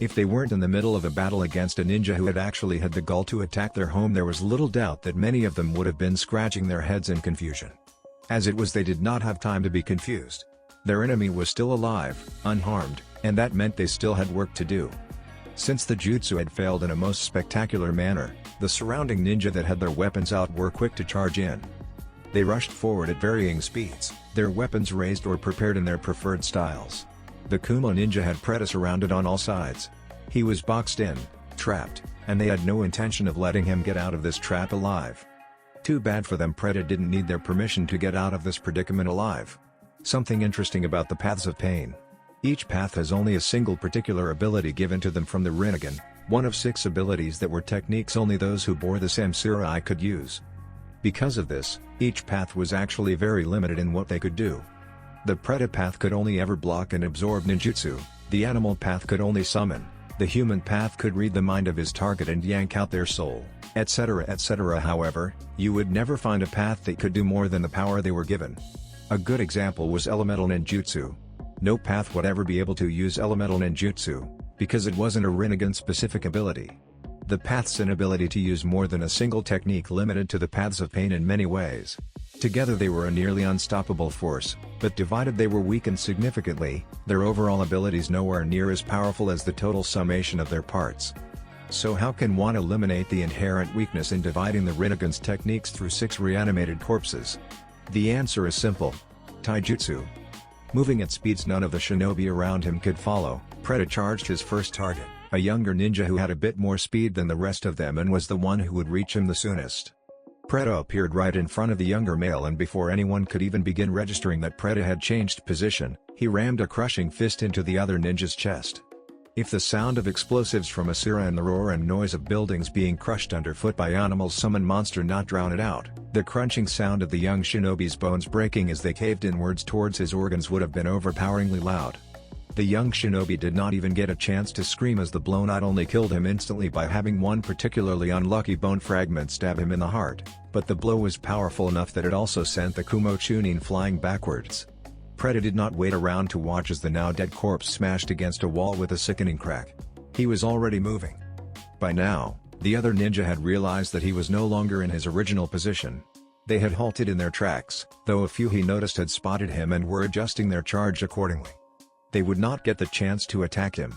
If they weren't in the middle of a battle against a ninja who had actually had the gall to attack their home, there was little doubt that many of them would have been scratching their heads in confusion. As it was, they did not have time to be confused. Their enemy was still alive, unharmed, and that meant they still had work to do. Since the jutsu had failed in a most spectacular manner, the surrounding ninja that had their weapons out were quick to charge in. They rushed forward at varying speeds, their weapons raised or prepared in their preferred styles. The Kumo ninja had Preda surrounded on all sides. He was boxed in, trapped, and they had no intention of letting him get out of this trap alive. Too bad for them, Preda didn't need their permission to get out of this predicament alive. Something interesting about the paths of pain. Each path has only a single particular ability given to them from the Rinnegan, one of 6 abilities that were techniques only those who bore the samurai could use. Because of this, each path was actually very limited in what they could do. The Preda path could only ever block and absorb ninjutsu, the animal path could only summon, the human path could read the mind of his target and yank out their soul, etc. etc. However, you would never find a path that could do more than the power they were given. A good example was elemental ninjutsu. No path would ever be able to use elemental ninjutsu, because it wasn't a Rinnegan specific ability. The path's inability to use more than a single technique limited to the paths of pain in many ways. Together they were a nearly unstoppable force, but divided they were weakened significantly, their overall abilities nowhere near as powerful as the total summation of their parts. So how can one eliminate the inherent weakness in dividing the Rinnegan's techniques through 6 reanimated corpses? The answer is simple. Taijutsu. Moving at speeds none of the shinobi around him could follow, Preda charged his first target, a younger ninja who had a bit more speed than the rest of them and was the one who would reach him the soonest. Preda appeared right in front of the younger male, and before anyone could even begin registering that Preda had changed position, he rammed a crushing fist into the other ninja's chest. If the sound of explosives from Asura and the roar and noise of buildings being crushed underfoot by animals summon monster not drown it out, the crunching sound of the young shinobi's bones breaking as they caved inwards towards his organs would have been overpoweringly loud. The young shinobi did not even get a chance to scream, as the blow not only killed him instantly by having one particularly unlucky bone fragment stab him in the heart, but the blow was powerful enough that it also sent the Kumo Chunin flying backwards. Preda did not wait around to watch as the now dead corpse smashed against a wall with a sickening crack. He was already moving. By now, the other ninja had realized that he was no longer in his original position. They had halted in their tracks, though a few he noticed had spotted him and were adjusting their charge accordingly. They would not get the chance to attack him.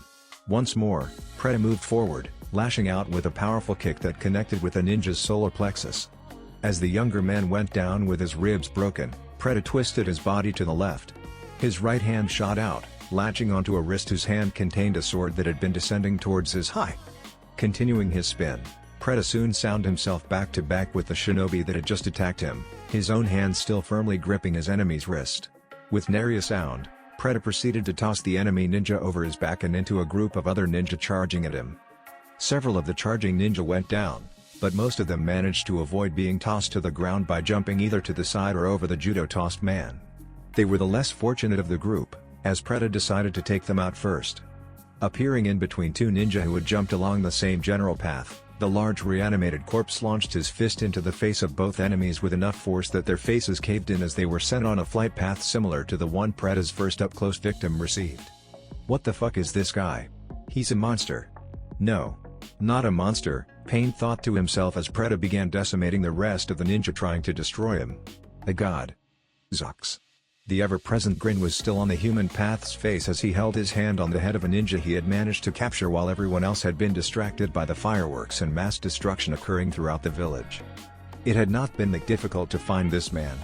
Once more, Preda moved forward, lashing out with a powerful kick that connected with the ninja's solar plexus. As the younger man went down with his ribs broken, Preda twisted his body to the left. His right hand shot out, latching onto a wrist whose hand contained a sword that had been descending towards his high. Continuing his spin, Preda soon sound himself back to back with the shinobi that had just attacked him, his own hand still firmly gripping his enemy's wrist. With nary a sound, Preda proceeded to toss the enemy ninja over his back and into a group of other ninja charging at him. Several of the charging ninja went down, but most of them managed to avoid being tossed to the ground by jumping either to the side or over the judo-tossed man. They were the less fortunate of the group, as Preda decided to take them out first. Appearing in between 2 ninja who had jumped along the same general path, the large reanimated corpse launched his fist into the face of both enemies with enough force that their faces caved in as they were sent on a flight path similar to the one Preda's first up-close victim received. What the fuck is this guy? He's a monster. No. Not a monster, Pain thought to himself as Preda began decimating the rest of the ninja trying to destroy him. A god. Zux. The ever-present grin was still on the human path's face as he held his hand on the head of a ninja he had managed to capture while everyone else had been distracted by the fireworks and mass destruction occurring throughout the village. It had not been that difficult to find this man.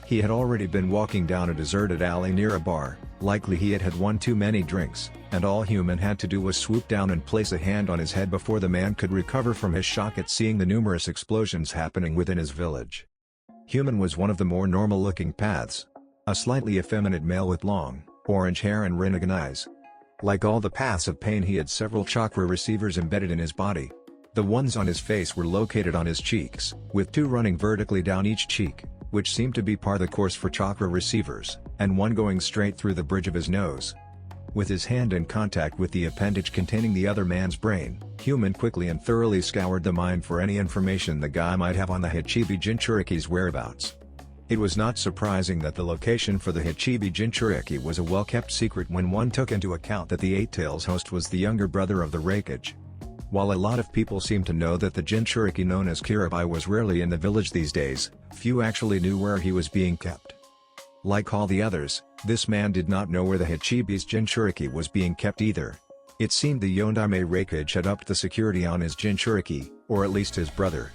He had already been walking down a deserted alley near a bar, likely he had had one too many drinks, and all human had to do was swoop down and place a hand on his head before the man could recover from his shock at seeing the numerous explosions happening within his village. Human was one of the more normal-looking paths. A slightly effeminate male with long, orange hair and Rinnegan eyes. Like all the paths of pain, he had several chakra receivers embedded in his body. The ones on his face were located on his cheeks, with 2 running vertically down each cheek, which seemed to be par the course for chakra receivers, and one going straight through the bridge of his nose. With his hand in contact with the appendage containing the other man's brain, Human quickly and thoroughly scoured the mind for any information the guy might have on the Hachibi Jinchuriki's whereabouts. It was not surprising that the location for the Hichibi Jinchuriki was a well-kept secret when one took into account that the Eight Tails host was the younger brother of the Hokage. While a lot of people seem to know that the Jinchuriki known as Kirabai was rarely in the village these days, few actually knew where he was being kept. Like all the others, this man did not know where the Hichibi's Jinchuriki was being kept either. It seemed the Yondaime Hokage had upped the security on his Jinchuriki, or at least his brother.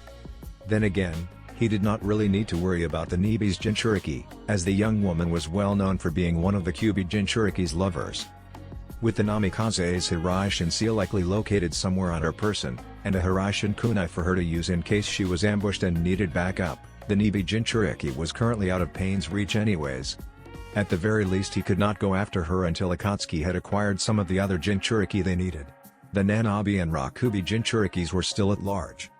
Then again, he did not really need to worry about the Nibi's Jinchuriki, as the young woman was well known for being one of the Kyubi Jinchuriki's lovers. With the Namikaze's Hiraishin seal likely located somewhere on her person, and a Hiraishin kunai for her to use in case she was ambushed and needed backup, the Nibi Jinchuriki was currently out of Pain's reach anyways. At the very least he could not go after her until Akatsuki had acquired some of the other Jinchuriki they needed. The Nanabi and Rakubi Jinchurikis were still at large.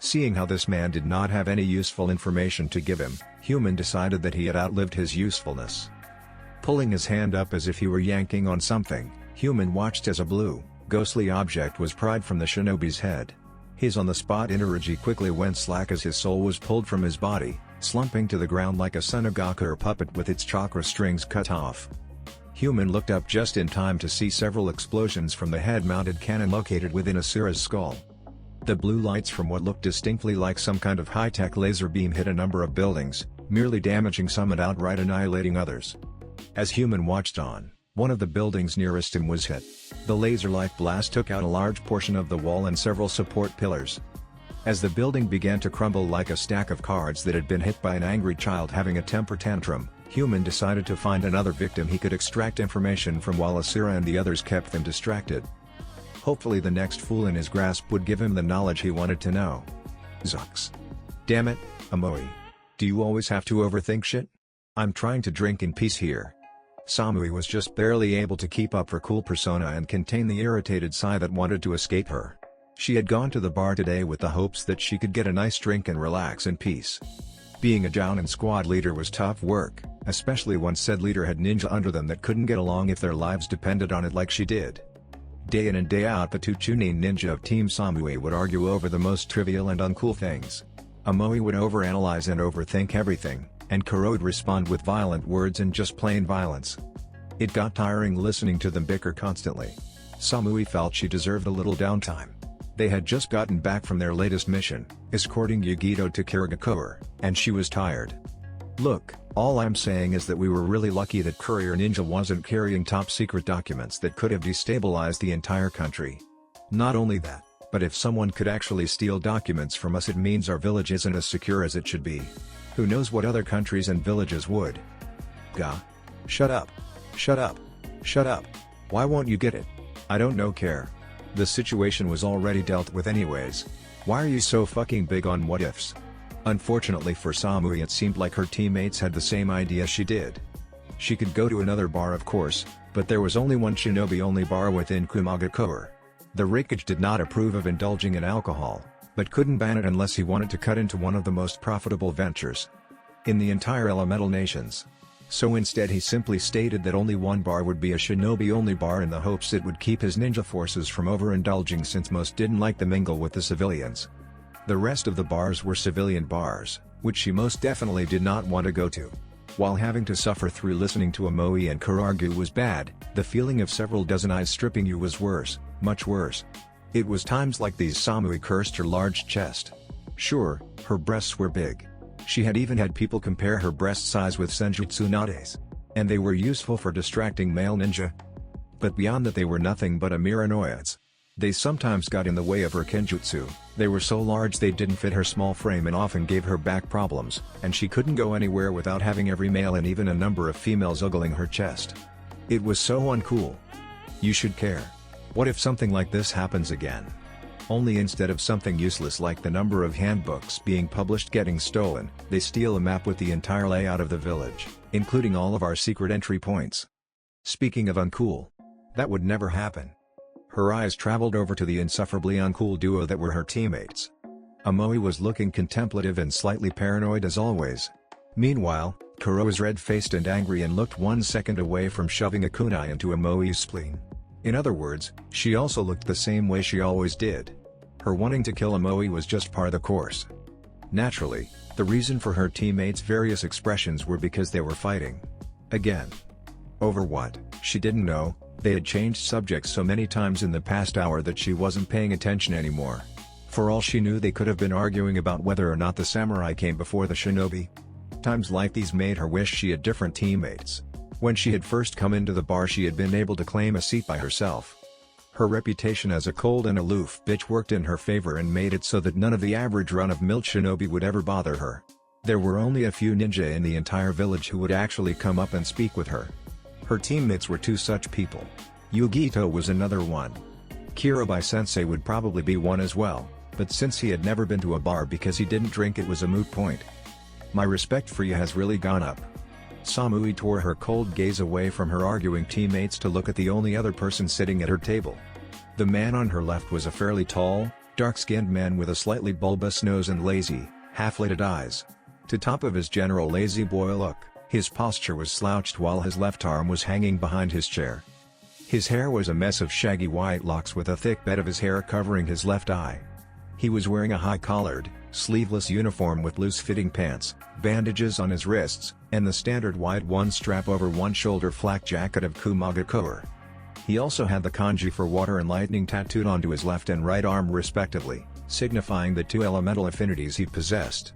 Seeing how this man did not have any useful information to give him, Human decided that he had outlived his usefulness. Pulling his hand up as if he were yanking on something, Human watched as a blue, ghostly object was pried from the shinobi's head. His on-the-spot energy quickly went slack as his soul was pulled from his body, slumping to the ground like a Sunogaku puppet with its chakra strings cut off. Human looked up just in time to see several explosions from the head-mounted cannon located within Asura's skull. The blue lights from what looked distinctly like some kind of high-tech laser beam hit a number of buildings, merely damaging some and outright annihilating others. As Human watched on, one of the buildings nearest him was hit. The laser-like blast took out a large portion of the wall and several support pillars. As the building began to crumble like a stack of cards that had been hit by an angry child having a temper tantrum, Human decided to find another victim he could extract information from while Asura and the others kept them distracted. Hopefully the next fool in his grasp would give him the knowledge he wanted to know. Zucks. Damn it, Amoe. Do you always have to overthink shit? I'm trying to drink in peace here. Samui was just barely able to keep up her cool persona and contain the irritated sigh that wanted to escape her. She had gone to the bar today with the hopes that she could get a nice drink and relax in peace. Being a Jounin squad leader was tough work, especially when said leader had ninja under them that couldn't get along if their lives depended on it like she did. Day in and day out the two Chunin ninja of Team Samui would argue over the most trivial and uncool things. Amoe would overanalyze and overthink everything, and Kuro would respond with violent words and just plain violence. It got tiring listening to them bicker constantly. Samui felt she deserved a little downtime. They had just gotten back from their latest mission, escorting Yugito to Kirigakure, and she was tired. Look, all I'm saying is that we were really lucky that Courier Ninja wasn't carrying top-secret documents that could have destabilized the entire country. Not only that, but if someone could actually steal documents from us it means our village isn't as secure as it should be. Who knows what other countries and villages would? Gah. Shut up. Shut up. Shut up. Why won't you get it? I don't know care. The situation was already dealt with anyways. Why are you so fucking big on what ifs? Unfortunately for Samui it seemed like her teammates had the same idea she did. She could go to another bar of course, but there was only one shinobi-only bar within Kumagakure. The Hokage did not approve of indulging in alcohol, but couldn't ban it unless he wanted to cut into one of the most profitable ventures in the entire elemental nations. So instead he simply stated that only one bar would be a shinobi-only bar in the hopes it would keep his ninja forces from overindulging since most didn't like to mingle with the civilians. The rest of the bars were civilian bars, which she most definitely did not want to go to. While having to suffer through listening to Amoe and Kurargu was bad, the feeling of several dozen eyes stripping you was worse, much worse. It was times like these Samui cursed her large chest. Sure, her breasts were big. She had even had people compare her breast size with Senjutsu Nade's. And they were useful for distracting male ninja. But beyond that they were nothing but a mere annoyance. They sometimes got in the way of her kenjutsu. They were so large they didn't fit her small frame and often gave her back problems, and she couldn't go anywhere without having every male and even a number of females ogling her chest. It was so uncool. You should care. What if something like this happens again? Only instead of something useless like the number of handbooks being published getting stolen, they steal a map with the entire layout of the village, including all of our secret entry points. Speaking of uncool, that would never happen. Her eyes traveled over to the insufferably uncool duo that were her teammates. Amoe was looking contemplative and slightly paranoid as always. Meanwhile, Kuro was red-faced and angry and looked 1 second away from shoving a kunai into Amoe's spleen. In other words, she also looked the same way she always did. Her wanting to kill Amoe was just par the course. Naturally, the reason for her teammates' various expressions were because they were fighting. Again. Over what, she didn't know. They had changed subjects so many times in the past hour that she wasn't paying attention anymore. For all she knew, they could have been arguing about whether or not the samurai came before the shinobi. Times like these made her wish she had different teammates. When she had first come into the bar, she had been able to claim a seat by herself. Her reputation as a cold and aloof bitch worked in her favor and made it so that none of the average run-of-mill shinobi would ever bother her. There were only a few ninja in the entire village who would actually come up and speak with her. Her teammates were two such people. Yugito was another one. Kirabai-sensei would probably be one as well, but since he had never been to a bar because he didn't drink, it was a moot point. My respect for you has really gone up. Samui tore her cold gaze away from her arguing teammates to look at the only other person sitting at her table. The man on her left was a fairly tall, dark-skinned man with a slightly bulbous nose and lazy, half-lidded eyes. To top of his general lazy boy look, his posture was slouched while his left arm was hanging behind his chair. His hair was a mess of shaggy white locks with a thick bed of his hair covering his left eye. He was wearing a high-collared, sleeveless uniform with loose-fitting pants, bandages on his wrists, and the standard wide one-strap over one-shoulder flak jacket of Kumagakoer. He also had the kanji for water and lightning tattooed onto his left and right arm respectively, signifying the two elemental affinities he possessed.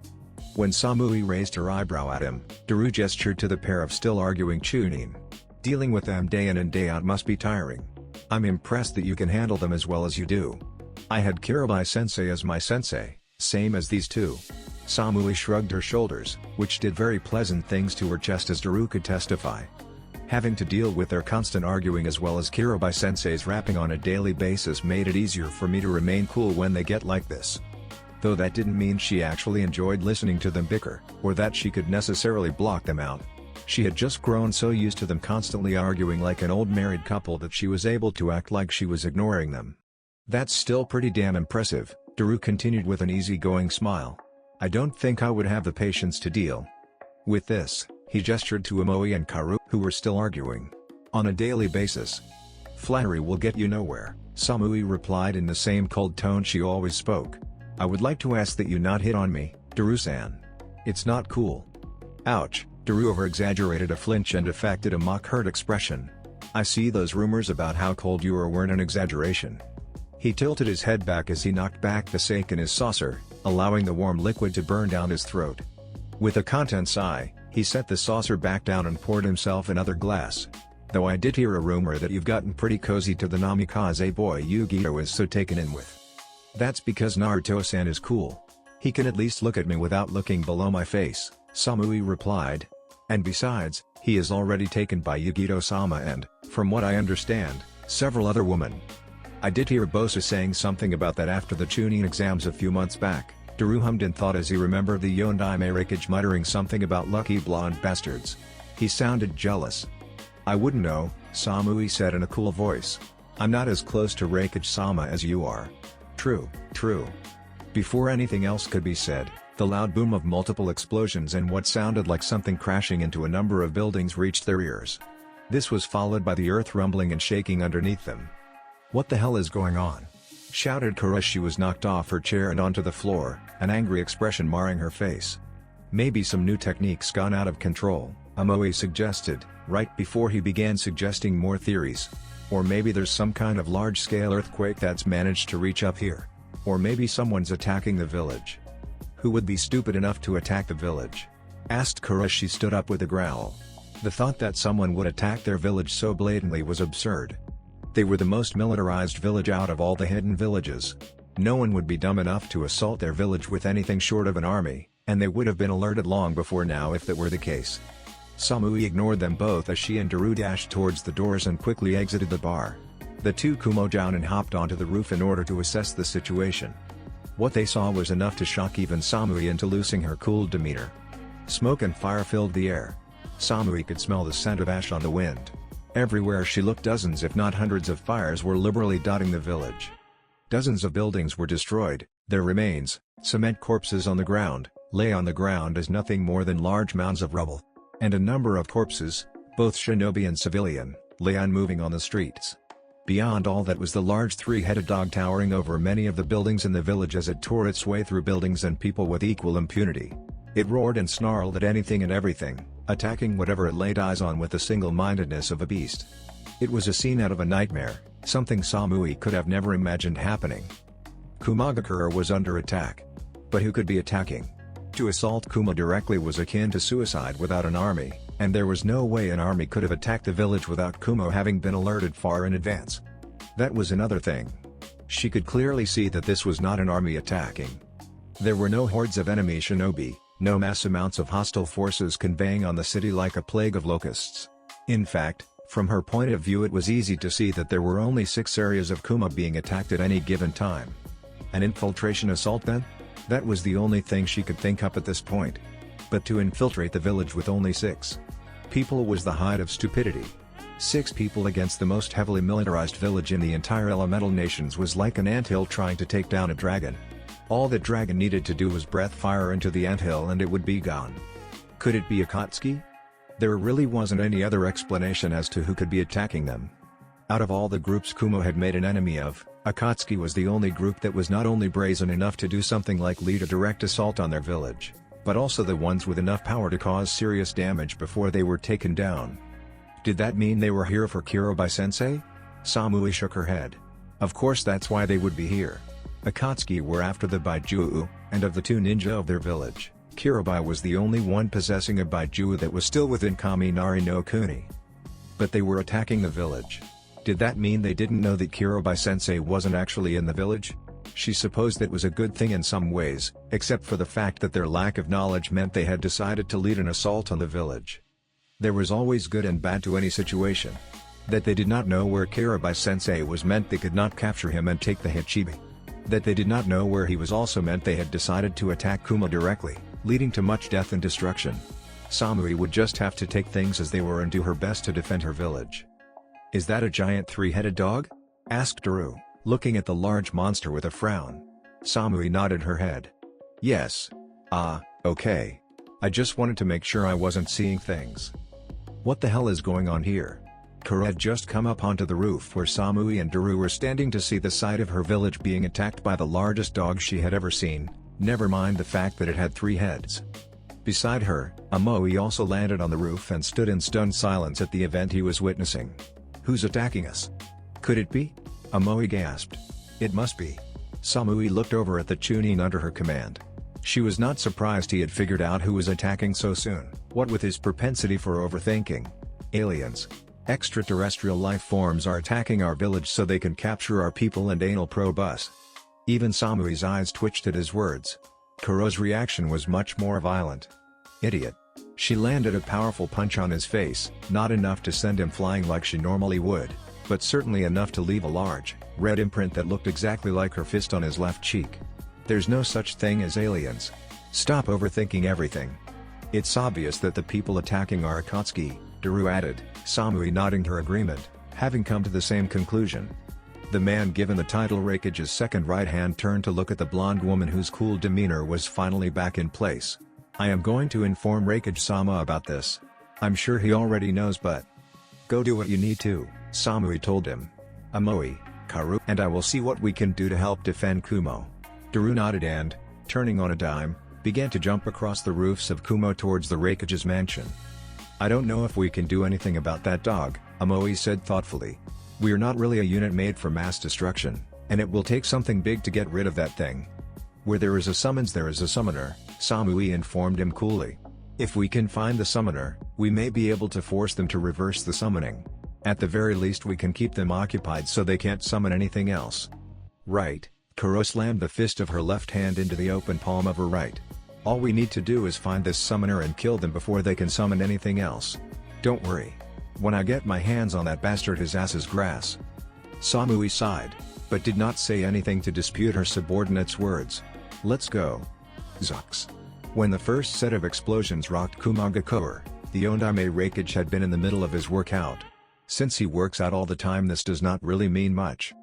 When Samui raised her eyebrow at him, Daru gestured to the pair of still arguing chunin. Dealing with them day in and day out must be tiring. I'm impressed that you can handle them as well as you do. I had Kirabai-sensei as my sensei, same as these two. Samui shrugged her shoulders, which did very pleasant things to her chest as Daru could testify. Having to deal with their constant arguing as well as Kirabai-sensei's rapping on a daily basis made it easier for me to remain cool when they get like this. Though that didn't mean she actually enjoyed listening to them bicker, or that she could necessarily block them out. She had just grown so used to them constantly arguing like an old married couple that she was able to act like she was ignoring them. That's still pretty damn impressive, Daru continued with an easygoing smile. I don't think I would have the patience to deal with this. He gestured to Omoi and Karu, who were still arguing on a daily basis. Flattery will get you nowhere, Samui replied in the same cold tone she always spoke. I would like to ask that you not hit on me, Daru-san. It's not cool. Ouch, Daru over-exaggerated a flinch and affected a mock-hurt expression. I see those rumors about how cold you are weren't an exaggeration. He tilted his head back as he knocked back the sake in his saucer, allowing the warm liquid to burn down his throat. With a content sigh, he set the saucer back down and poured himself another glass. Though I did hear a rumor that you've gotten pretty cozy to the Namikaze boy Yugito is so taken in with. That's because Naruto-san is cool. He can at least look at me without looking below my face, Samui replied. And besides, he is already taken by Yugito-sama and, from what I understand, several other women. I did hear Bosa saying something about that after the Chunin exams a few months back, Daru hummed in thought as he remembered the Yondaime Reikage muttering something about lucky blonde bastards. He sounded jealous. I wouldn't know, Samui said in a cool voice. I'm not as close to Reikage-sama as you are. True, true. Before anything else could be said, the loud boom of multiple explosions and what sounded like something crashing into a number of buildings reached their ears. This was followed by the earth rumbling and shaking underneath them. What the hell is going on? Shouted Kara as she was knocked off her chair and onto the floor, an angry expression marring her face. Maybe some new techniques gone out of control, Omoi suggested, right before he began suggesting more theories. Or maybe there's some kind of large-scale earthquake that's managed to reach up here. Or maybe someone's attacking the village. Who would be stupid enough to attack the village? Asked Kara as she stood up with a growl. The thought that someone would attack their village so blatantly was absurd. They were the most militarized village out of all the hidden villages. No one would be dumb enough to assault their village with anything short of an army, and they would have been alerted long before now if that were the case. Samui ignored them both as she and Daru dashed towards the doors and quickly exited the bar. The two kumo down and hopped onto the roof in order to assess the situation. What they saw was enough to shock even Samui into losing her cool demeanor. Smoke and fire filled the air. Samui could smell the scent of ash on the wind. Everywhere she looked, dozens if not hundreds of fires were liberally dotting the village. Dozens of buildings were destroyed, their remains, cement corpses on the ground, lay on the ground as nothing more than large mounds of rubble. And a number of corpses, both shinobi and civilian, lay unmoving on the streets. Beyond all that was the large three-headed dog towering over many of the buildings in the village as it tore its way through buildings and people with equal impunity. It roared and snarled at anything and everything, attacking whatever it laid eyes on with the single-mindedness of a beast. It was a scene out of a nightmare, something Samui could have never imagined happening. Kumagakura was under attack. But who could be attacking? To assault Kuma directly was akin to suicide without an army, and there was no way an army could have attacked the village without Kuma having been alerted far in advance. That was another thing. She could clearly see that this was not an army attacking. There were no hordes of enemy shinobi, no mass amounts of hostile forces conveying on the city like a plague of locusts. In fact, from her point of view it was easy to see that there were only 6 areas of Kuma being attacked at any given time. An infiltration assault then? That was the only thing she could think up at this point. But to infiltrate the village with only 6 people was the height of stupidity. 6 people against the most heavily militarized village in the entire elemental nations was like an anthill trying to take down a dragon. All the dragon needed to do was breath fire into the anthill and it would be gone. Could it be Akatsuki? There really wasn't any other explanation as to who could be attacking them. Out of all the groups Kumo had made an enemy of, Akatsuki was the only group that was not only brazen enough to do something like lead a direct assault on their village, but also the ones with enough power to cause serious damage before they were taken down. Did that mean they were here for Kirobai-sensei? Samui shook her head. Of course that's why they would be here. Akatsuki were after the Baijuu, and of the 2 ninja of their village, Kirobai was the only one possessing a Baijuu that was still within Kaminari no Kuni. But they were attacking the village. Did that mean they didn't know that Kirobai-sensei wasn't actually in the village? She supposed that was a good thing in some ways, except for the fact that their lack of knowledge meant they had decided to lead an assault on the village. There was always good and bad to any situation. That they did not know where Kirobai-sensei was meant they could not capture him and take the Hachibi. That they did not know where he was also meant they had decided to attack Kuma directly, leading to much death and destruction. Samui would just have to take things as they were and do her best to defend her village. "Is that a giant 3-headed dog?" asked Daru, looking at the large monster with a frown. Samui nodded her head. "Yes. Okay. I just wanted to make sure I wasn't seeing things." "What the hell is going on here?" Kara had just come up onto the roof where Samui and Daru were standing to see the sight of her village being attacked by the largest dog she had ever seen, never mind the fact that it had 3 heads. Beside her, Amoe also landed on the roof and stood in stunned silence at the event he was witnessing. "Who's attacking us? Could it be?" Amoe gasped. "It must be." Samui looked over at the Chunin under her command. She was not surprised he had figured out who was attacking so soon, what with his propensity for overthinking. "Aliens. Extraterrestrial life forms are attacking our village so they can capture our people and anal probe us." Even Samui's eyes twitched at his words. Kuro's reaction was much more violent. "Idiot." She landed a powerful punch on his face, not enough to send him flying like she normally would, but certainly enough to leave a large, red imprint that looked exactly like her fist on his left cheek. "There's no such thing as aliens. Stop overthinking everything. It's obvious that the people attacking are Akatsuki," Daru added, Samui nodding her agreement, having come to the same conclusion. The man given the title Raikage's second right hand turned to look at the blonde woman whose cool demeanor was finally back in place. "I am going to inform Raikage-sama about this. I'm sure he already knows but..." "Go do what you need to," Samui told him. "Amoe, Karu and I will see what we can do to help defend Kumo." Daru nodded and, turning on a dime, began to jump across the roofs of Kumo towards the Raikage's mansion. "I don't know if we can do anything about that dog," Amoe said thoughtfully. "We're not really a unit made for mass destruction, and it will take something big to get rid of that thing." "Where there is a summons there is a summoner," Samui informed him coolly. "If we can find the summoner, we may be able to force them to reverse the summoning. At the very least we can keep them occupied so they can't summon anything else." "Right." Kuro slammed the fist of her left hand into the open palm of her right. "All we need to do is find this summoner and kill them before they can summon anything else. Don't worry. When I get my hands on that bastard his ass is grass." Samui sighed, but did not say anything to dispute her subordinate's words. "Let's go." Zux. When the first set of explosions rocked Kumagakure, the Ondame Raikage had been in the middle of his workout. Since he works out all the time, this does not really mean much.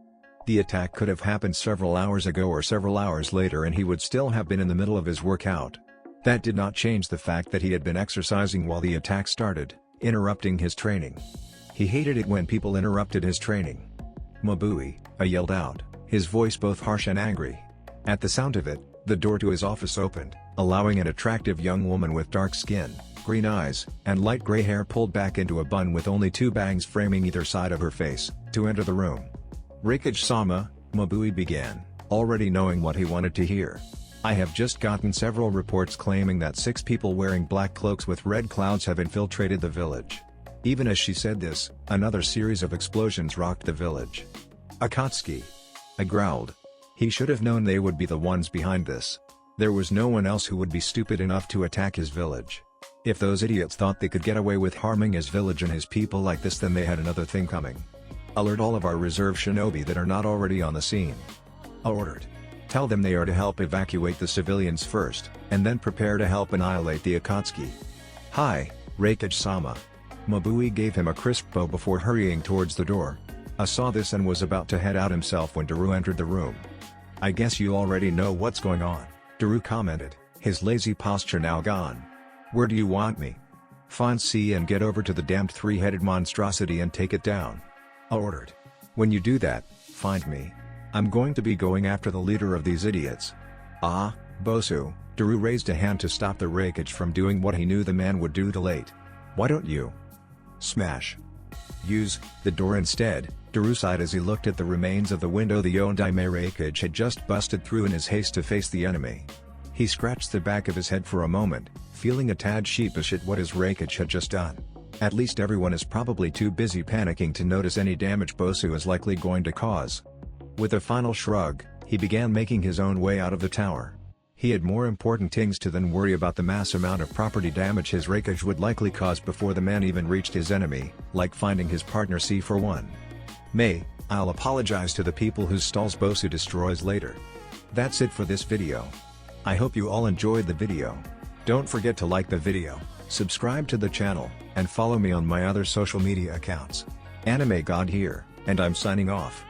The attack could have happened several hours ago or several hours later and he would still have been in the middle of his workout. That did not change the fact that he had been exercising while the attack started, interrupting his training. He hated it when people interrupted his training. Mabui, I yelled out, his voice both harsh and angry. At the sound of it, the door to his office opened, allowing an attractive young woman with dark skin, green eyes, and light gray hair pulled back into a bun with only two bangs framing either side of her face, to enter the room. "Raikage-sama," Mabui began, already knowing what he wanted to hear. "I have just gotten several reports claiming that 6 people wearing black cloaks with red clouds have infiltrated the village." Even as she said this, another series of explosions rocked the village. "Akatsuki!" I growled. He should have known they would be the ones behind this. There was no one else who would be stupid enough to attack his village. If those idiots thought they could get away with harming his village and his people like this, then they had another thing coming. "Alert all of our reserve shinobi that are not already on the scene," I ordered. "Tell them they are to help evacuate the civilians first, and then prepare to help annihilate the Akatsuki." "Hi, Raikage-sama." Mabui gave him a crisp bow before hurrying towards the door. I saw this and was about to head out himself when Daru entered the room. "I guess you already know what's going on," Daru commented, his lazy posture now gone. "Where do you want me?" "Find C and get over to the damned 3-headed monstrosity and take it down," I ordered. "When you do that, find me. I'm going to be going after the leader of these idiots." "Ah, Bosu," Daru raised a hand to stop the Raikage from doing what he knew the man would do too late. "Why don't you smash use the door instead?" Daru sighed as he looked at the remains of the window the Ondaime Raikage had just busted through in his haste to face the enemy. He scratched the back of his head for a moment, feeling a tad sheepish at what his Raikage had just done. At least everyone is probably too busy panicking to notice any damage Bosu is likely going to cause. With a final shrug, he began making his own way out of the tower. He had more important things to than worry about the mass amount of property damage his Raikage would likely cause before the man even reached his enemy, like finding his partner C for one. I'll apologize to the people whose stalls Bosu destroys later. That's it for this video. I hope you all enjoyed the video. Don't forget to like the video, subscribe to the channel, and follow me on my other social media accounts. Anime God here, and I'm signing off.